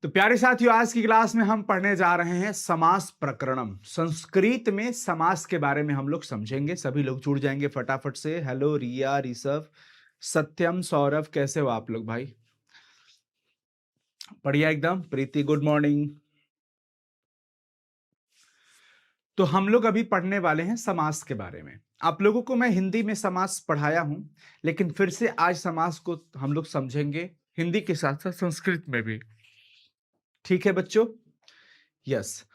तो प्यारे साथियों, आज की क्लास में हम पढ़ने जा रहे हैं समास प्रकरणम। संस्कृत में समास के बारे में हम लोग समझेंगे। सभी लोग जुड़ जाएंगे फटाफट से। हेलो रिया, ऋषभ, सत्यम, सौरभ, कैसे हो आप लोग भाई? बढ़िया एकदम। प्रीति, गुड मॉर्निंग। तो हम लोग अभी पढ़ने वाले हैं समास के बारे में। आप लोगों को मैं हिंदी में समास पढ़ाया हूं, लेकिन फिर से आज समास को हम लोग समझेंगे हिंदी के साथ साथ संस्कृत में भी। ठीक है बच्चों? यस।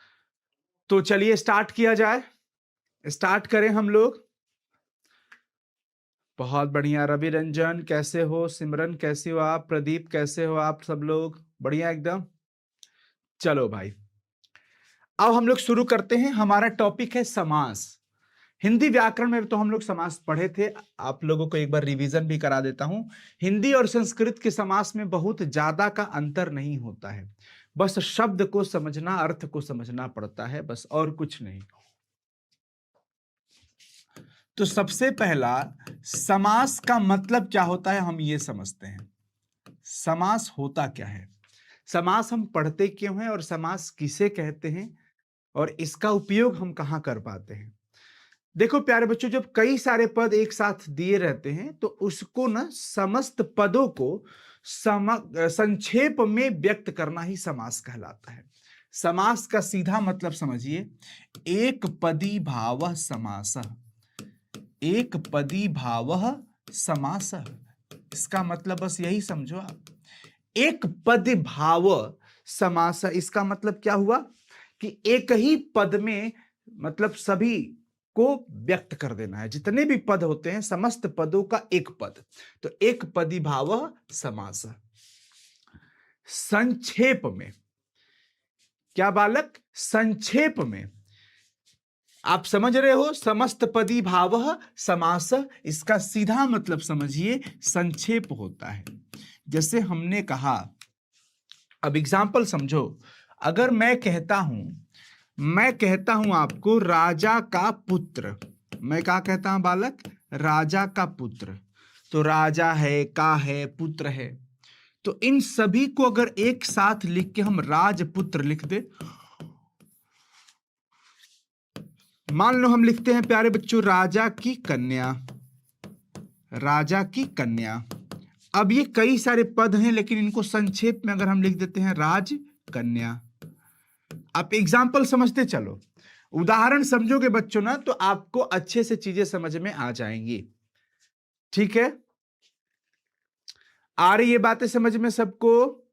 तो चलिए स्टार्ट किया जाए। स्टार्ट करें हम लोग। बहुत बढ़िया। रवि रंजन कैसे हो? सिमरन कैसे हो आप? प्रदीप कैसे हो आप? सब लोग बढ़िया एकदम। चलो भाई, अब हम लोग शुरू करते हैं। हमारा टॉपिक है समास। हिंदी व्याकरण में तो हम लोग समास पढ़े थे। आप लोगों को एक बार रिवीजन भी करा देता हूं। हिंदी और संस्कृत के समास में बहुत ज्यादा का अंतर नहीं होता है। बस शब्द को समझना, अर्थ को समझना पड़ता है, बस, और कुछ नहीं। तो सबसे पहला, समास का मतलब क्या होता है हम ये समझते हैं। समास होता क्या है, समास हम पढ़ते क्यों हैं, और समास किसे कहते हैं, और इसका उपयोग हम कहां कर पाते हैं। देखो प्यारे बच्चों, जब कई सारे पद एक साथ दिए रहते हैं तो उसको ना समस्त पदों को संक्षेप में व्यक्त करना ही समास कहलाता है। समास का सीधा मतलब समझिए, एक पदी भावः समासः। एक पदी भावः समासः, इसका मतलब बस यही समझो आप। एक पद भाव समास, इसका मतलब क्या हुआ कि एक ही पद में मतलब सभी को व्यक्त कर देना है। जितने भी पद होते हैं, समस्त पदों का एक पद, तो एक पदी भाव समास। संक्षेप में क्या बालक? संक्षेप में आप समझ रहे हो, समस्त पदी भाव समास, इसका सीधा मतलब समझिए संक्षेप होता है। जैसे हमने कहा, अब एग्जाम्पल समझो। अगर मैं कहता हूं आपको राजा का पुत्र, मैं क्या कहता हूं बालक? राजा का पुत्र। तो राजा है, का है, पुत्र है, तो इन सभी को अगर एक साथ लिख के हम राजपुत्र लिख दे। मान लो हम लिखते हैं प्यारे बच्चों, राजा की कन्या, राजा की कन्या। अब ये कई सारे पद हैं, लेकिन इनको संक्षेप में अगर हम लिख देते हैं राज कन्या। आप एग्जाम्पल समझते चलो, उदाहरण समझोगे बच्चों ना, तो आपको अच्छे से चीजें समझ में आ जाएंगी। ठीक है? आ रही ये बातें समझ में सबको?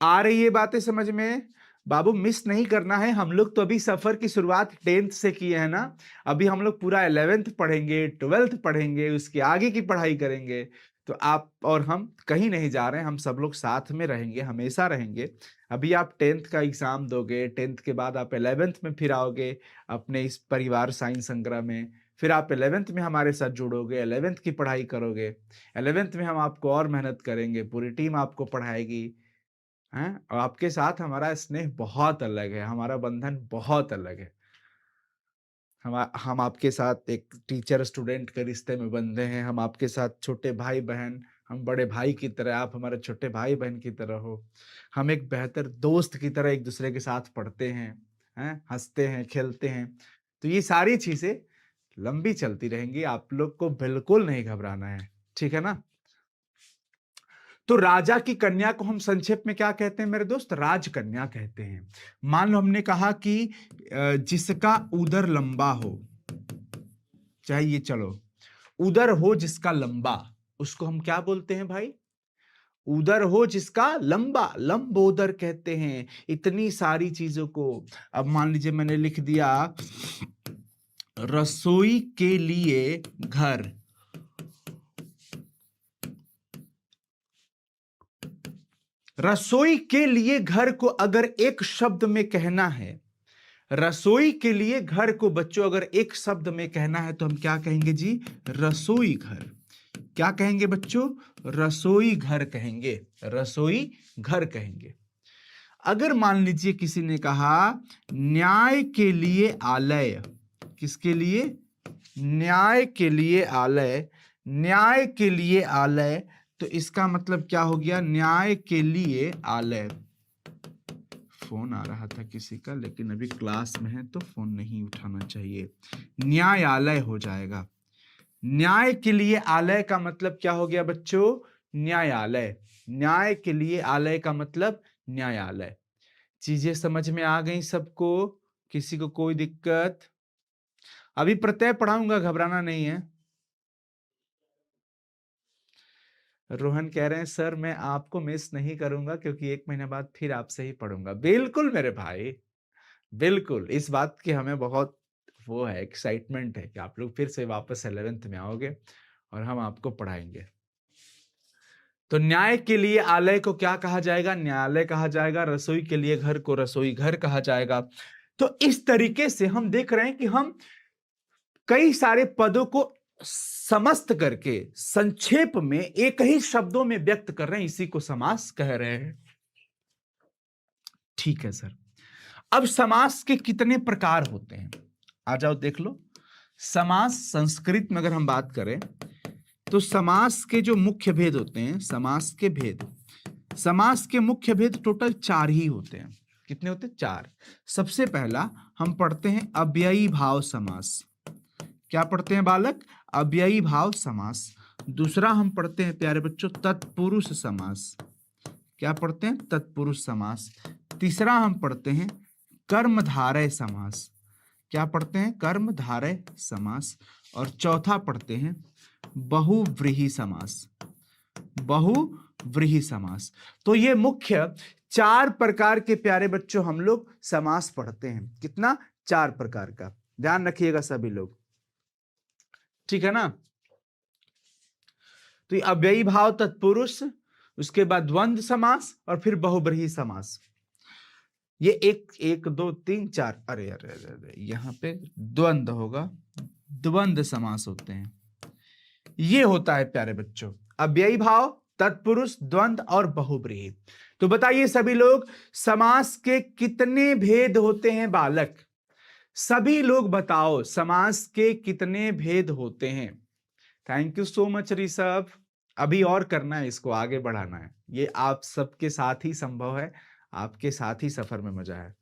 आ रही ये बातें समझ में? बाबू मिस नहीं करना है। हम लोग तो अभी सफर की शुरुआत 10th से किए हैं ना। अभी हम लोग पूरा 11th पढ़ेंगे, 12th पढ़ेंगे, उसके आगे की पढ़ाई करेंगे। तो आप और हम कहीं नहीं जा रहे हैं, हम सब लोग साथ में रहेंगे, हमेशा रहेंगे। अभी आप 10th का एग्जाम दोगे, 10th के बाद आप 11th में फिर आओगे अपने इस परिवार साइंस संग्रह में। फिर आप 11th में हमारे साथ जुड़ोगे, 11th की पढ़ाई करोगे। 11th में हम आपको और मेहनत करेंगे, पूरी टीम आपको पढ़ाएगी हैं। और आपके साथ हमारा स्नेह बहुत अलग है, हमारा बंधन बहुत अलग है। हम आपके साथ एक टीचर स्टूडेंट के रिश्ते में बंधे हैं। हम आपके साथ छोटे भाई बहन, हम बड़े भाई की तरह, आप हमारे छोटे भाई बहन की तरह हो। हम एक बेहतर दोस्त की तरह एक दूसरे के साथ पढ़ते हैं, हंसते हैं, खेलते हैं। तो ये सारी चीजें लंबी चलती रहेंगी, आप लोग को बिल्कुल नहीं घबराना है। ठीक है ना? तो राजा की कन्या को हम संक्षेप में क्या कहते हैं मेरे दोस्त? राजकन्या कहते हैं। मान लो हमने कहा कि जिसका उदर लंबा हो, चाहिए, चलो, उदर हो जिसका लंबा, उसको हम क्या बोलते हैं भाई? उदर हो जिसका लंबा, लंबोदर कहते हैं। इतनी सारी चीजों को, अब मान लीजिए मैंने लिख दिया रसोई के लिए घर, रसोई के लिए घर को अगर एक शब्द में कहना है, रसोई के लिए घर को बच्चों अगर एक शब्द में कहना है, तो हम क्या कहेंगे जी? रसोई घर। क्या कहेंगे बच्चों? रसोई घर कहेंगे, रसोई घर कहेंगे। अगर मान लीजिए किसी ने कहा न्याय के लिए आलय, किसके लिए? न्याय के लिए आलय, न्याय के लिए आलय, तो इसका मतलब क्या हो गया, न्याय के लिए आलय। फोन आ रहा था किसी का, लेकिन अभी क्लास में है तो फोन नहीं उठाना चाहिए। न्यायालय हो जाएगा। न्याय के लिए आलय का मतलब क्या हो गया बच्चों, न्यायालय। न्याय के लिए आलय का मतलब न्यायालय। चीजें समझ में आ गई सबको, किसी को कोई दिक्कत? अभी प्रत्यय पढ़ाऊंगा, घबराना नहीं है। रोहन कह रहे हैं सर मैं आपको मिस नहीं करूंगा क्योंकि 1 महीने बाद फिर आपसे ही पढ़ूंगा। बिल्कुल मेरे भाई, बिल्कुल। इस बात की हमें बहुत वो है, एक्साइटमेंट है कि आप लोग फिर से वापस 11th में आओगे और हम आपको पढ़ाएंगे। तो न्याय के लिए आलय को क्या कहा जाएगा, न्यायालय कहा जाएगा। रसोई के लिए घर को रसोई घर कहा जाएगा। तो इस तरीके से हम देख रहे हैं कि हम कई सारे पदों को समस्त करके संक्षेप में एक ही शब्दों में व्यक्त कर रहे हैं, इसी को समास कह रहे हैं। ठीक है सर। अब समास के कितने प्रकार होते हैं, आ जाओ देख लो। समास संस्कृत में अगर हम बात करें तो समास के जो मुख्य भेद होते हैं, समास के भेद, समास के मुख्य भेद टोटल 4 ही होते हैं। कितने होते हैं, 4। सबसे पहला हम पढ़ते हैं अव्ययी भाव समास। क्या पढ़ते हैं बालक, अव्ययी भाव समास। दूसरा हम पढ़ते हैं प्यारे बच्चों तत्पुरुष समास। क्या पढ़ते हैं, तत्पुरुष समास। तीसरा हम पढ़ते हैं कर्मधारय समास। क्या पढ़ते हैं, कर्मधारय समास। और चौथा पढ़ते हैं बहुव्रीहि समास। बहुव्रीहि समास। तो ये मुख्य 4 प्रकार के प्यारे बच्चों हम लोग समास पढ़ते हैं। कितना, 4 प्रकार का, ध्यान रखिएगा सभी लोग, ठीक है ना। तो ये अव्ययी भाव तत्पुरुष, उसके बाद द्वंद्व समास और फिर बहुव्रीहि समास। ये 1 2 3 4, अरे अरे अरे अरे, यहां पे द्वंद्व होगा, द्वंद्व समास होते हैं। ये होता है प्यारे बच्चों अव्ययी भाव, तत्पुरुष, द्वंद्व और बहुव्रीहि। तो बताइए सभी लोग, समास के कितने भेद होते हैं बालक? सभी लोग बताओ, समास के कितने भेद होते हैं? Thank you so much Rishabh. अभी और करना है, इसको आगे बढ़ाना है। ये आप सबके साथ ही संभव है, आपके साथ ही सफर में मजा है।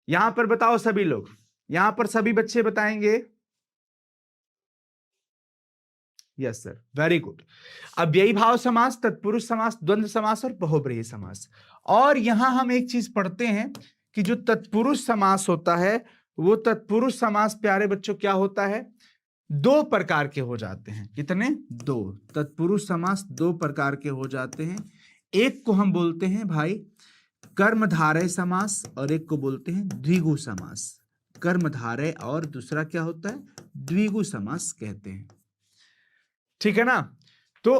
यहां पर बताओ सभी लोग, यहां पर सभी बच्चे बताएंगे। Yes sir, very good. अव्ययी भाव समास, तत्पुरुष समास, द्वंद्व समास और बहुव्रीहि समास। और यहां हम एक चीज पढ़ते हैं कि जो तत्पुरुष समास होता है, वो तत्पुरुष समास प्यारे बच्चों क्या होता है, 2 प्रकार के हो जाते हैं। कितने, 2। तत्पुरुष समास 2 प्रकार के हो जाते हैं। एक को हम बोलते हैं भाई कर्मधारय समास और एक को बोलते हैं द्विगु समास। कर्मधारय और दूसरा क्या होता है, द्विगु समास कहते हैं, ठीक है ना। तो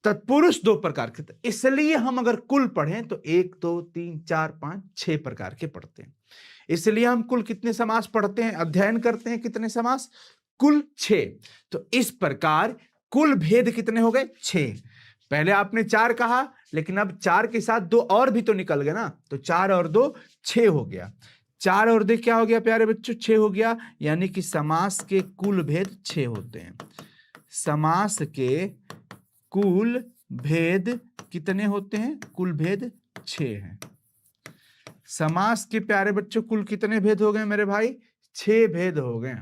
तत्पुरुष 2 प्रकार के, इसलिए हम अगर कुल पढ़ें तो 1 2 3 4 5 6 प्रकार के पढ़ते हैं। इसलिए हम कुल कितने समास पढ़ते हैं, अध्ययन करते हैं कितने समास, कुल 6। तो इस प्रकार कुल भेद कितने हो गए, 6। पहले आपने 4 कहा, लेकिन अब 4 के साथ 2 और भी तो निकल गए ना, तो 4 और 2 6 हो गया। 4 और 2 क्या हो गया प्यारे बच्चों, 6 हो गया। यानी कि समास के कुल भेद 6 होते हैं। समास के कुल भेद कितने होते हैं, कुल भेद 6 हैं। समास के प्यारे बच्चों कुल कितने भेद हो गए मेरे भाई, 6 भेद हो गए।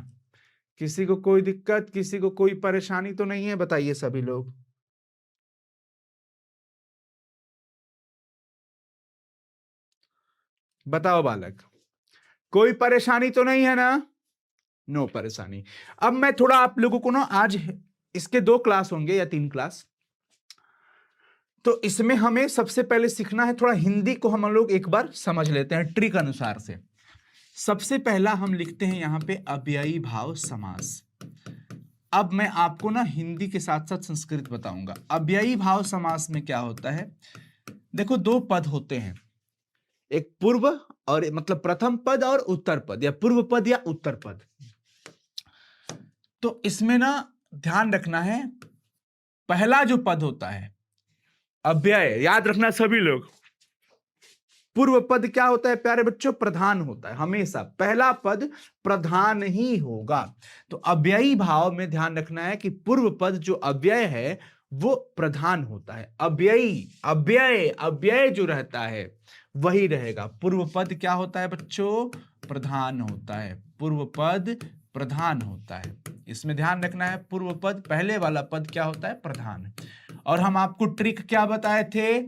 किसी को कोई दिक्कत, किसी को कोई परेशानी तो नहीं है, बताइए सभी लोग। बताओ बालक, कोई परेशानी तो नहीं है ना, नो परेशानी। अब मैं थोड़ा आप लोगों को ना, आज इसके 2 क्लास होंगे या 3 क्लास, तो इसमें हमें सबसे पहले सीखना है थोड़ा हिंदी को हम लोग एक बार समझ लेते हैं ट्रिक अनुसार से। सबसे पहला हम लिखते हैं यहां पे अव्ययी भाव समास। अब मैं आपको ना हिंदी के साथ साथ संस्कृत बताऊंगा। अव्ययी भाव समास में क्या होता है, देखो 2 पद होते हैं, एक पूर्व और मतलब प्रथम पद और उत्तर पद, या पूर्व पद या उत्तर पद। तो इसमें ना ध्यान रखना है, पहला जो पद होता है अव्यय, याद रखना सभी लोग, पूर्व पद क्या होता है प्यारे बच्चों? प्रधान होता है, हमेशा पहला पद प्रधान ही होगा। तो अव्ययी भाव में ध्यान रखना है कि पूर्व पद जो अव्यय है वो प्रधान होता है। अव्ययी अव्यय अव्यय जो रहता है वही रहेगा। पूर्व पद क्या होता है बच्चों? प्रधान होता है। पूर्व पद प्रधान होता है, इसमें ध्यान रखना है। पूर्व पद पहले वाला पद क्या होता है? प्रधान। और हम आपको ट्रिक क्या बताए थे?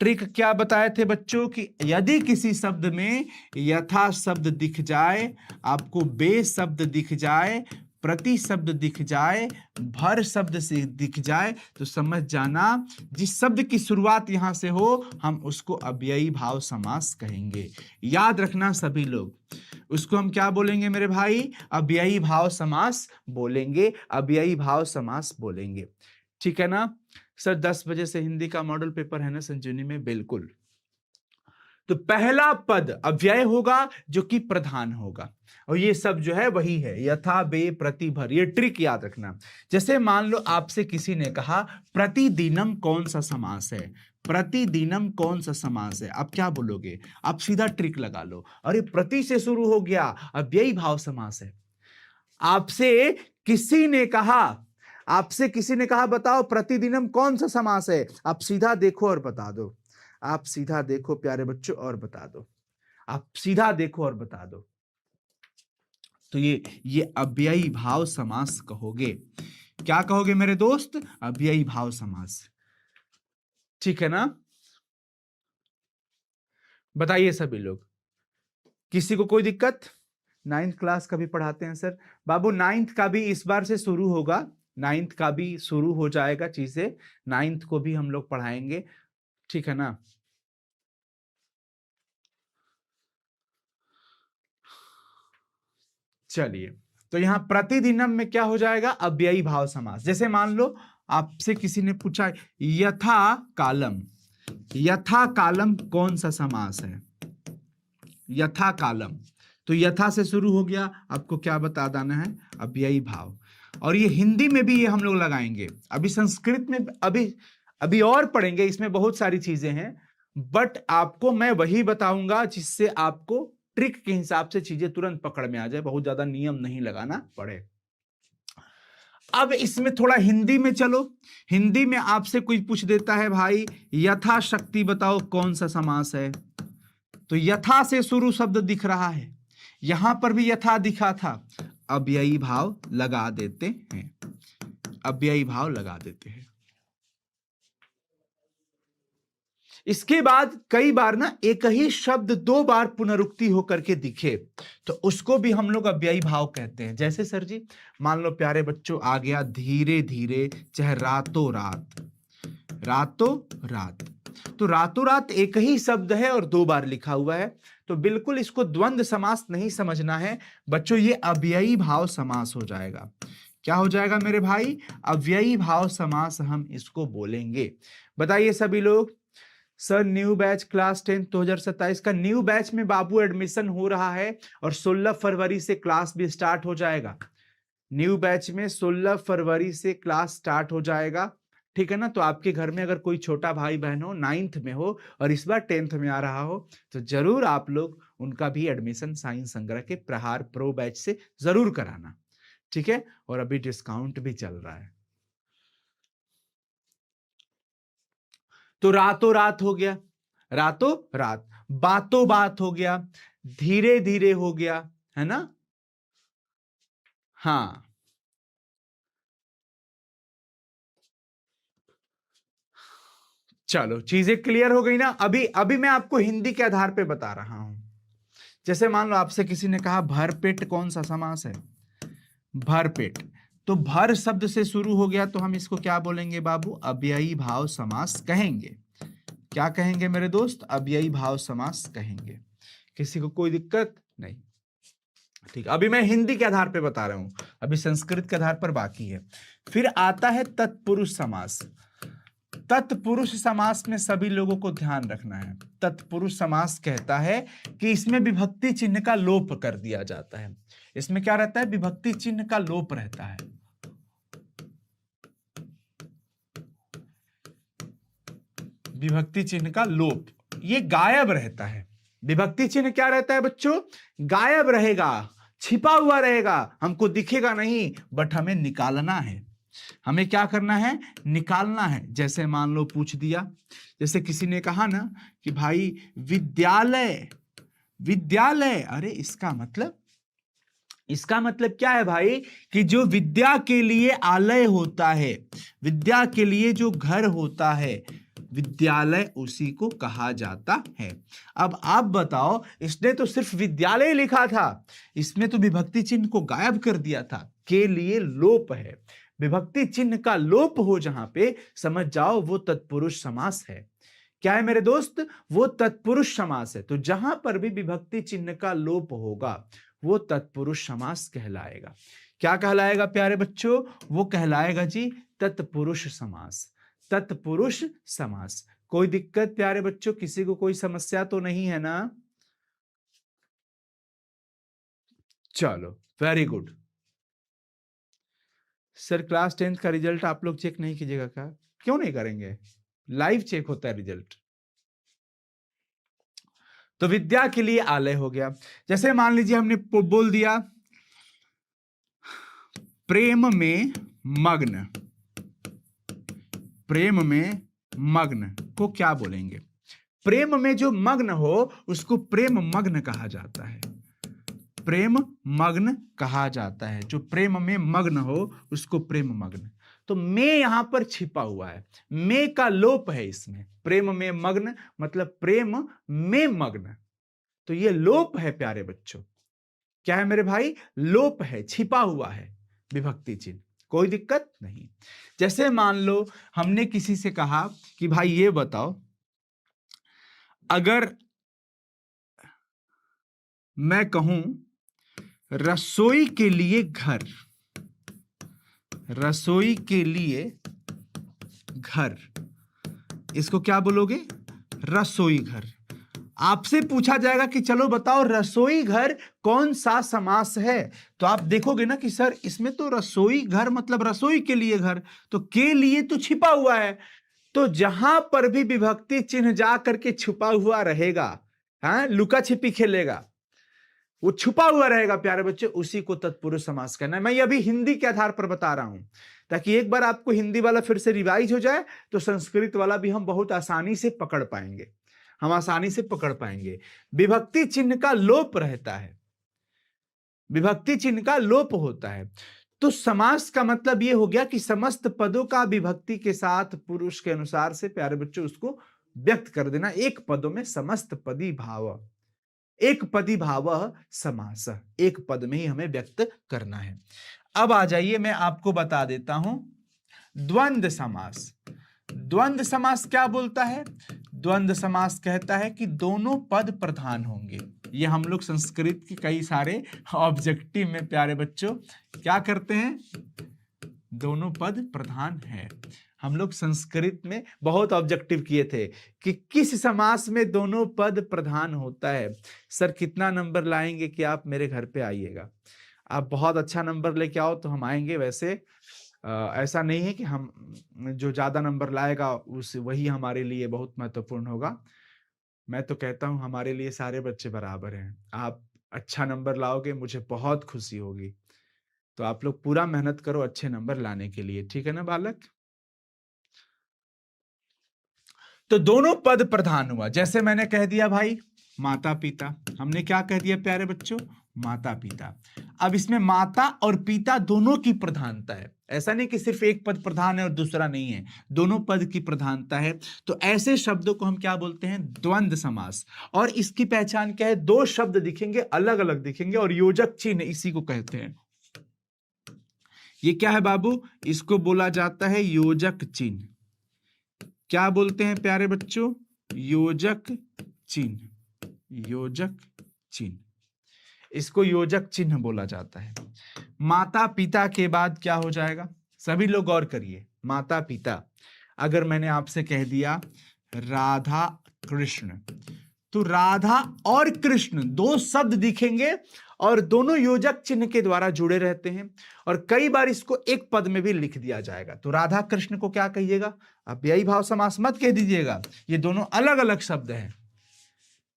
ट्रिक क्या बताए थे बच्चों कि यदि किसी शब्द में यथा शब्द दिख जाए, आपको बे शब्द दिख जाए, प्रति शब्द दिख जाए, भर शब्द से दिख जाए, तो समझ जाना जिस शब्द की शुरुआत यहां से हो हम उसको अव्ययी भाव समास कहेंगे। याद रखना सभी लोग, उसको हम क्या बोलेंगे मेरे भाई? अव्ययी भाव समास बोलेंगे, अव्ययी भाव समास बोलेंगे। ठीक है ना सर? 10 बजे से हिंदी का मॉडल पेपर है ना संजीवनी में? बिल्कुल। तो पहला पद अव्यय होगा जो कि प्रधान होगा, और ये सब जो है वही है यथा बे प्रति भर। ये ट्रिक याद रखना। जैसे मान लो आपसे किसी ने कहा प्रतिदिनम कौन सा समास है? प्रतिदिनम कौन सा समास है? आप क्या बोलोगे? आप सीधा ट्रिक लगा लो, अरे प्रति से शुरू हो गया, अव्ययी भाव समास है। आपसे किसी ने कहा, आपसे किसी ने कहा बताओ प्रतिदिनम कौन सा समास है? आप सीधा देखो और बता दो। आप सीधा देखो प्यारे बच्चों और बता दो। आप सीधा देखो और बता दो। तो ये अव्ययी भाव समास कहोगे। क्या कहोगे मेरे दोस्त? अव्ययी भाव समास। ठीक है ना? बताइए सभी लोग, किसी को कोई दिक्कत? 9th क्लास का भी पढ़ाते हैं सर। बाबू 9th का भी इस बार से शुरू होगा, 9th का भी शुरू हो जाएगा चीजें, 9th को भी हम लोग पढ़ाएंगे। ठीक है ना? चलिए, तो यहां प्रतिदिनम में क्या हो जाएगा? अव्ययी भाव समास। जैसे मान लो आपसे किसी ने पूछा यथा कालम, यथा कालम कौन सा समास है? यथा कालम, तो यथा से शुरू हो गया, आपको क्या बता देना है? अव्ययी भाव। और ये हिंदी में भी ये हम लोग लगाएंगे, अभी संस्कृत में अभी अभी और पढ़ेंगे, इसमें बहुत सारी चीजें हैं, बट आपको मैं वही बताऊंगा जिससे आपको ट्रिक के हिसाब से चीजें तुरंत पकड़ में आ जाए, बहुत ज्यादा नियम नहीं लगाना पड़े। अब इसमें थोड़ा हिंदी में चलो। हिंदी में आपसे कोई पूछ देता है भाई यथाशक्ति बताओ कौन सा समास है? तो यथा से शुरू शब्द दिख रहा है, यहां पर भी यथा दिखा था, अव्ययी भाव लगा देते हैं, अव्ययी भाव लगा देते हैं। इसके बाद कई बार ना एक ही शब्द दो बार पुनरुक्ति होकर के दिखे, तो उसको भी हम लोग अव्ययी भाव कहते हैं। जैसे सर जी मान लो प्यारे बच्चों आ गया धीरे धीरे, चाहे रातों रात, रातों रात। तो रातों रात एक ही शब्द है और दो बार लिखा हुआ है, तो बिल्कुल इसको द्वंद्व समास नहीं समझना है बच्चों, ये अव्ययी भाव समास हो जाएगा। क्या हो जाएगा मेरे भाई? अव्ययी भाव समास हम इसको बोलेंगे। बताइए सभी लोग। सर न्यू बैच क्लास 10 2027 का न्यू बैच में बाबू एडमिशन हो रहा है और 16 फरवरी से क्लास भी स्टार्ट हो जाएगा। न्यू बैच में 16 फरवरी से क्लास स्टार्ट हो जाएगा। ठीक है ना? तो आपके घर में अगर कोई छोटा भाई बहन हो 9th में हो और इस बार 10th में आ रहा हो, तो जरूर आप लोग उनका भी एडमिशन साइंस संग्रह के प्रहार प्रो बैच से जरूर कराना। ठीक है? और अभी डिस्काउंट भी चल रहा है। तो रातों रात हो गया, रातों रात, बातों बात हो गया, धीरे धीरे हो गया, है ना? हाँ, चलो चीजें क्लियर हो गई ना? अभी अभी मैं आपको हिंदी के आधार पे बता रहा हूं। जैसे मान लो आपसे किसी ने कहा भरपेट कौन सा समास है? भरपेट, तो भर शब्द से शुरू हो गया तो हम इसको क्या बोलेंगे बाबू? अव्ययी भाव समास कहेंगे। क्या कहेंगे मेरे दोस्त? अव्ययी भाव समास कहेंगे। किसी को कोई दिक्कत नहीं? ठीक, अभी मैं हिंदी के आधार पे बता रहा हूं, अभी संस्कृत के आधार पर बाकी है। फिर आता है तत्पुरुष समास। तत्पुरुष समास में सभी लोगों को ध्यान रखना है। तत्पुरुष समास कहता है कि इसमें विभक्ति चिन्ह का लोप कर दिया जाता है। इसमें क्या रहता है? विभक्ति चिन्ह का लोप रहता है। विभक्ति चिन्ह का लोप, ये गायब रहता है। विभक्ति चिन्ह क्या रहता है बच्चों? गायब रहेगा, छिपा हुआ रहेगा, हमको दिखेगा नहीं, बट हमें निकालना है। हमें क्या करना है? निकालना है। जैसे मान लो पूछ दिया, जैसे किसी ने कहा ना कि भाई विद्यालय, विद्यालय, अरे इसका मतलब क्या है भाई? कि जो विद्या के लिए आलय होता है, विद्या के लिए जो घर होता है, विद्यालय उसी को कहा जाता है। अब आप बताओ, इसने तो सिर्फ विद्यालय लिखा था, इसमें तो विभक्ति चिन्ह को गायब कर दिया था। के लिए लोप है। विभक्ति चिन्ह का लोप हो जहां पे, समझ जाओ वो तत्पुरुष समास है। क्या है मेरे दोस्त? वो तत्पुरुष समास है। तो जहां पर भी विभक्ति चिन्ह का लोप होगा वो तत्पुरुष समास कहलाएगा। क्या कहलाएगा प्यारे बच्चों? वो कहलाएगा जी तत्पुरुष समास। तत्पुरुष समास। कोई दिक्कत प्यारे बच्चों? किसी को कोई समस्या तो नहीं है ना? चलो, very good. Sir class 10th का रिजल्ट आप लोग चेक नहीं कीजिएगा क्या? क्यों नहीं करेंगे? लाइव चेक होता है रिजल्ट। तो विद्या के लिए आलय हो गया। जैसे मान लीजिए हमने बोल दिया प्रेम में मग्न, प्रेम में मग्न को क्या बोलेंगे? प्रेम में जो मग्न हो उसको प्रेम मग्न कहा जाता है। प्रेम मग्न कहा जाता है। जो प्रेम में मग्न हो उसको प्रेम मग्न। तो में यहां पर छिपा हुआ है, में का लोप है इसमें। प्रेम में मग्न मतलब प्रेम में मग्न, तो ये लोप है प्यारे बच्चों। क्या है मेरे भाई? लोप है, छिपा हुआ है विभक्ति चिन्ह। कोई दिक्कत नहीं। जैसे मान लो हमने किसी से कहा कि भाई ये बताओ, अगर मैं कहूं रसोई के लिए घर, रसोई के लिए घर, इसको क्या बोलोगे? रसोई घर। आपसे पूछा जाएगा कि चलो बताओ रसोई घर कौन सा समास है, तो आप देखोगे ना कि सर इसमें तो रसोई घर मतलब रसोई के लिए घर, तो के लिए तो छिपा हुआ है। तो जहां पर भी विभक्ति चिन्ह जा करके छुपा हुआ रहेगा, हाँ, लुका छिपी खेलेगा, वो छुपा हुआ रहेगा प्यारे बच्चे, उसी को तत्पुरुष समास कहना है। मैं ये अभी हिंदी के आधार पर बता रहा हूं, ताकि एक बार आपको हिंदी वाला फिर से रिवाइज हो जाए तो संस्कृत वाला भी हम बहुत आसानी से पकड़ पाएंगे। हम आसानी से पकड़ पाएंगे। विभक्ति चिन्ह का लोप रहता है, विभक्ति चिन्ह का लोप होता है। तो समास का मतलब यह हो गया कि समस्त पदों का विभक्ति के साथ पुरुष के अनुसार से प्यारे बच्चों उसको व्यक्त कर देना। एक पदों में समस्त पदी भाव, एक पदी भाव समास, एक पद में ही हमें व्यक्त करना है। अब आ जाइए, मैं आपको बता देता हूं द्वंद्व समास। द्वंद्व समास क्या बोलता है? द्वंद्व समास कहता है कि दोनों पद प्रधान होंगे। ये हम लोग संस्कृत के कई सारे ऑब्जेक्टिव में प्यारे बच्चों क्या करते हैं? दोनों पद प्रधान है। हम लोग संस्कृत में बहुत ऑब्जेक्टिव किए थे कि किस समास में दोनों पद प्रधान होता है। सर कितना नंबर लाएंगे कि आप मेरे घर पे आइएगा? आप बहुत अच्छा नंबर लेके आओ तो हम आएंगे। वैसे ऐसा नहीं है कि हम जो ज्यादा नंबर लाएगा उस वही हमारे लिए बहुत महत्वपूर्ण होगा। मैं तो कहता हूं हमारे लिए सारे बच्चे बराबर हैं। आप अच्छा नंबर लाओगे मुझे बहुत खुशी होगी। तो आप लोग पूरा मेहनत करो अच्छे नंबर लाने के लिए, ठीक है ना बालक? तो दोनों पद प्रधान हुआ। जैसे मैंने कह दिया भाई माता पिता, हमने क्या कह दिया प्यारे बच्चों? माता पिता। अब इसमें माता और पिता दोनों की प्रधानता है। ऐसा नहीं कि सिर्फ एक पद प्रधान है और दूसरा नहीं है, दोनों पद की प्रधानता है। तो ऐसे शब्दों को हम क्या बोलते हैं? द्वंद्व समास। और इसकी पहचान क्या है? दो शब्द दिखेंगे, अलग अलग दिखेंगे, और योजक चिन्ह इसी को कहते हैं। ये क्या है बाबू? इसको बोला जाता है योजक चिन्ह। क्या बोलते हैं प्यारे बच्चों? योजक चिन्ह, योजक चिन्ह, इसको योजक चिन्ह बोला जाता है। माता पिता के बाद क्या हो जाएगा? सभी लोग गौर करिए, माता पिता। अगर मैंने आपसे कह दिया राधा कृष्ण, तो राधा और कृष्ण दो शब्द दिखेंगे और दोनों योजक चिन्ह के द्वारा जुड़े रहते हैं, और कई बार इसको एक पद में भी लिख दिया जाएगा। तो राधा कृष्ण को क्या कहिएगा? आप यही भाव समास मत कह दीजिएगा, ये दोनों अलग अलग शब्द हैं।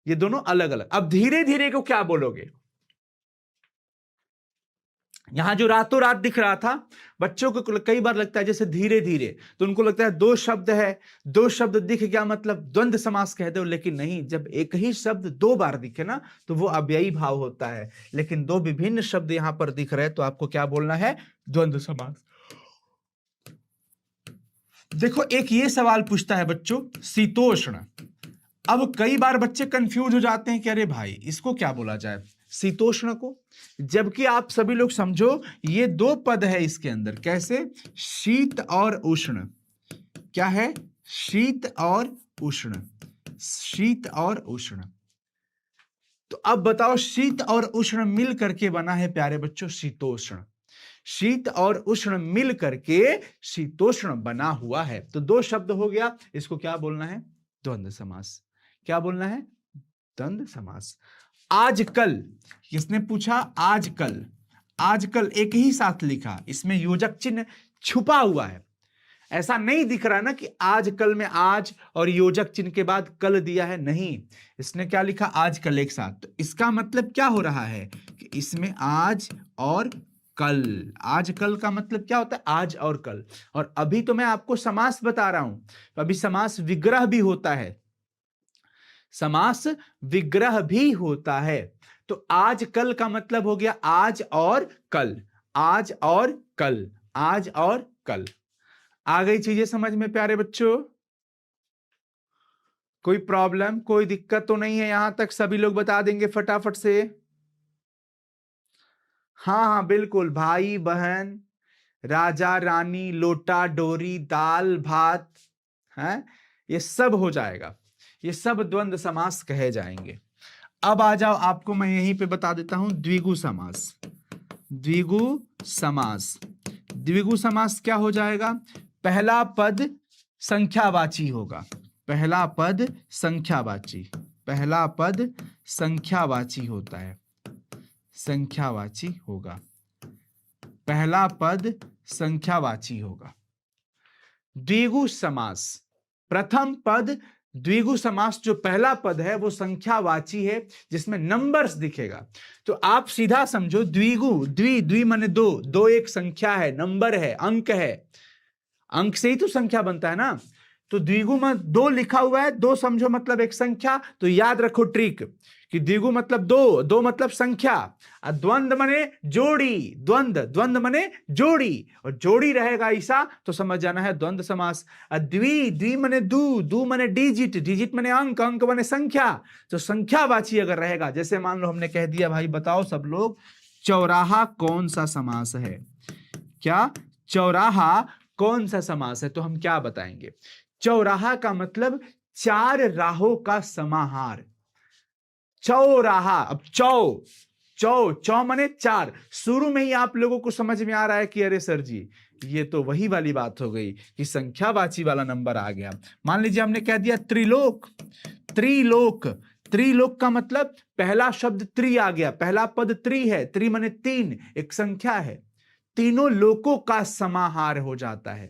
ये दोनों अलग अलग। अब धीरे धीरे को क्या बोलोगे? यहां जो रातों रात दिख रहा था, बच्चों को कई बार लगता है जैसे धीरे धीरे, तो उनको लगता है दो शब्द है, दो शब्द दिख गया मतलब द्वंद्व समास कह दो, लेकिन नहीं, जब एक ही शब्द दो बार दिखे ना तो वो अव्ययी भाव होता है, लेकिन दो विभिन्न शब्द यहां पर दिख रहे हैं तो आपको क्या बोलना है? द्वंद्व समास। देखो एक ये सवाल पूछता है बच्चों, शीतोष्ण। अब कई बार बच्चे कंफ्यूज हो जाते हैं कि अरे भाई इसको क्या बोला जाए शीतोष्ण को, जबकि आप सभी लोग समझो ये दो पद है इसके अंदर। कैसे? शीत और उष्ण। क्या है? शीत और उष्ण। शीत और उष्ण। तो अब बताओ, शीत और उष्ण मिल करके बना है प्यारे बच्चों शीतोष्ण। शीत और उष्ण मिल करके शीतोष्ण बना हुआ है। तो दो शब्द हो गया, इसको क्या बोलना है? द्वंद्व समास। क्या बोलना है? द्वंद्व समास। आजकल, किसने पूछा? आजकल। आजकल एक ही साथ लिखा, इसमें योजक चिन्ह छुपा हुआ है। ऐसा नहीं दिख रहा ना कि आजकल में आज और योजक चिन्ह के बाद कल दिया है, नहीं, इसने क्या लिखा? आजकल एक साथ। तो इसका मतलब क्या हो रहा है कि इसमें आज और कल। आज कल का मतलब क्या होता है? आज और कल। और अभी तो मैं आपको समास बता रहा हूं, तो अभी समास विग्रह भी होता है, समास विग्रह भी होता है। तो आज कल का मतलब हो गया आज और कल, आज और कल, आज और कल। आ गई चीजें समझ में प्यारे बच्चों? कोई प्रॉब्लम, कोई दिक्कत तो नहीं है? यहां तक सभी लोग बता देंगे फटाफट से? हाँ हाँ बिल्कुल, भाई बहन, राजा रानी, लोटा डोरी, दाल भात, है, ये सब हो जाएगा, ये सब द्वंद्व समास कहे जाएंगे। अब आ जाओ, आपको मैं यहीं पे बता देता हूं द्विगु समास। द्विगु समास। द्विगु समास क्या हो जाएगा? पहला पद संख्यावाची होगा। पहला पद संख्यावाची। पहला पद संख्यावाची होता है, संख्यावाची होगा। पहला पद संख्यावाची होगा। द्विगु समास, प्रथम पद द्विगु समास, जो पहला पद है वो संख्यावाची है, जिसमें नंबर्स दिखेगा। तो आप सीधा समझो, द्विगु, द्वि माने दो, दो एक संख्या है, नंबर है, अंक है, अंक से ही तो संख्या बनता है ना। तो द्विगु में दो लिखा हुआ है, दो समझो मतलब एक संख्या, तो याद रखो ट्रिक कि द्विगु मतलब दो, दो मतलब संख्या, और द्वंद्व मने जोड़ी, द्वंद्व मने जोड़ी, और जोड़ी रहेगा ऐसा तो समझ जाना है द्वंद्व समास। द्वि मने दू मने डिजिट मने अंक मने संख्या, तो संख्यावाची अगर रहेगा, जैसे मान लो हमने कह दिया भाई बताओ सब लोग, चौराहा कौन सा समास है? क्या? चौराहा कौन सा समास है? तो हम क्या बताएंगे? चौराहा का मतलब चार राहों का समाहार, चौराहा। अब चौ माने चार। शुरू में ही आप लोगों को समझ में आ रहा है कि अरे सर जी ये तो वही वाली बात हो गई कि संख्यावाची वाला नंबर आ गया। मान लीजिए हमने कह दिया त्रिलोक, त्रिलोक, त्रिलोक का मतलब पहला शब्द त्रि आ गया, पहला पद त्रि है, त्रि माने तीन, एक संख्या है, तीनों लोकों का समाहार हो जाता है।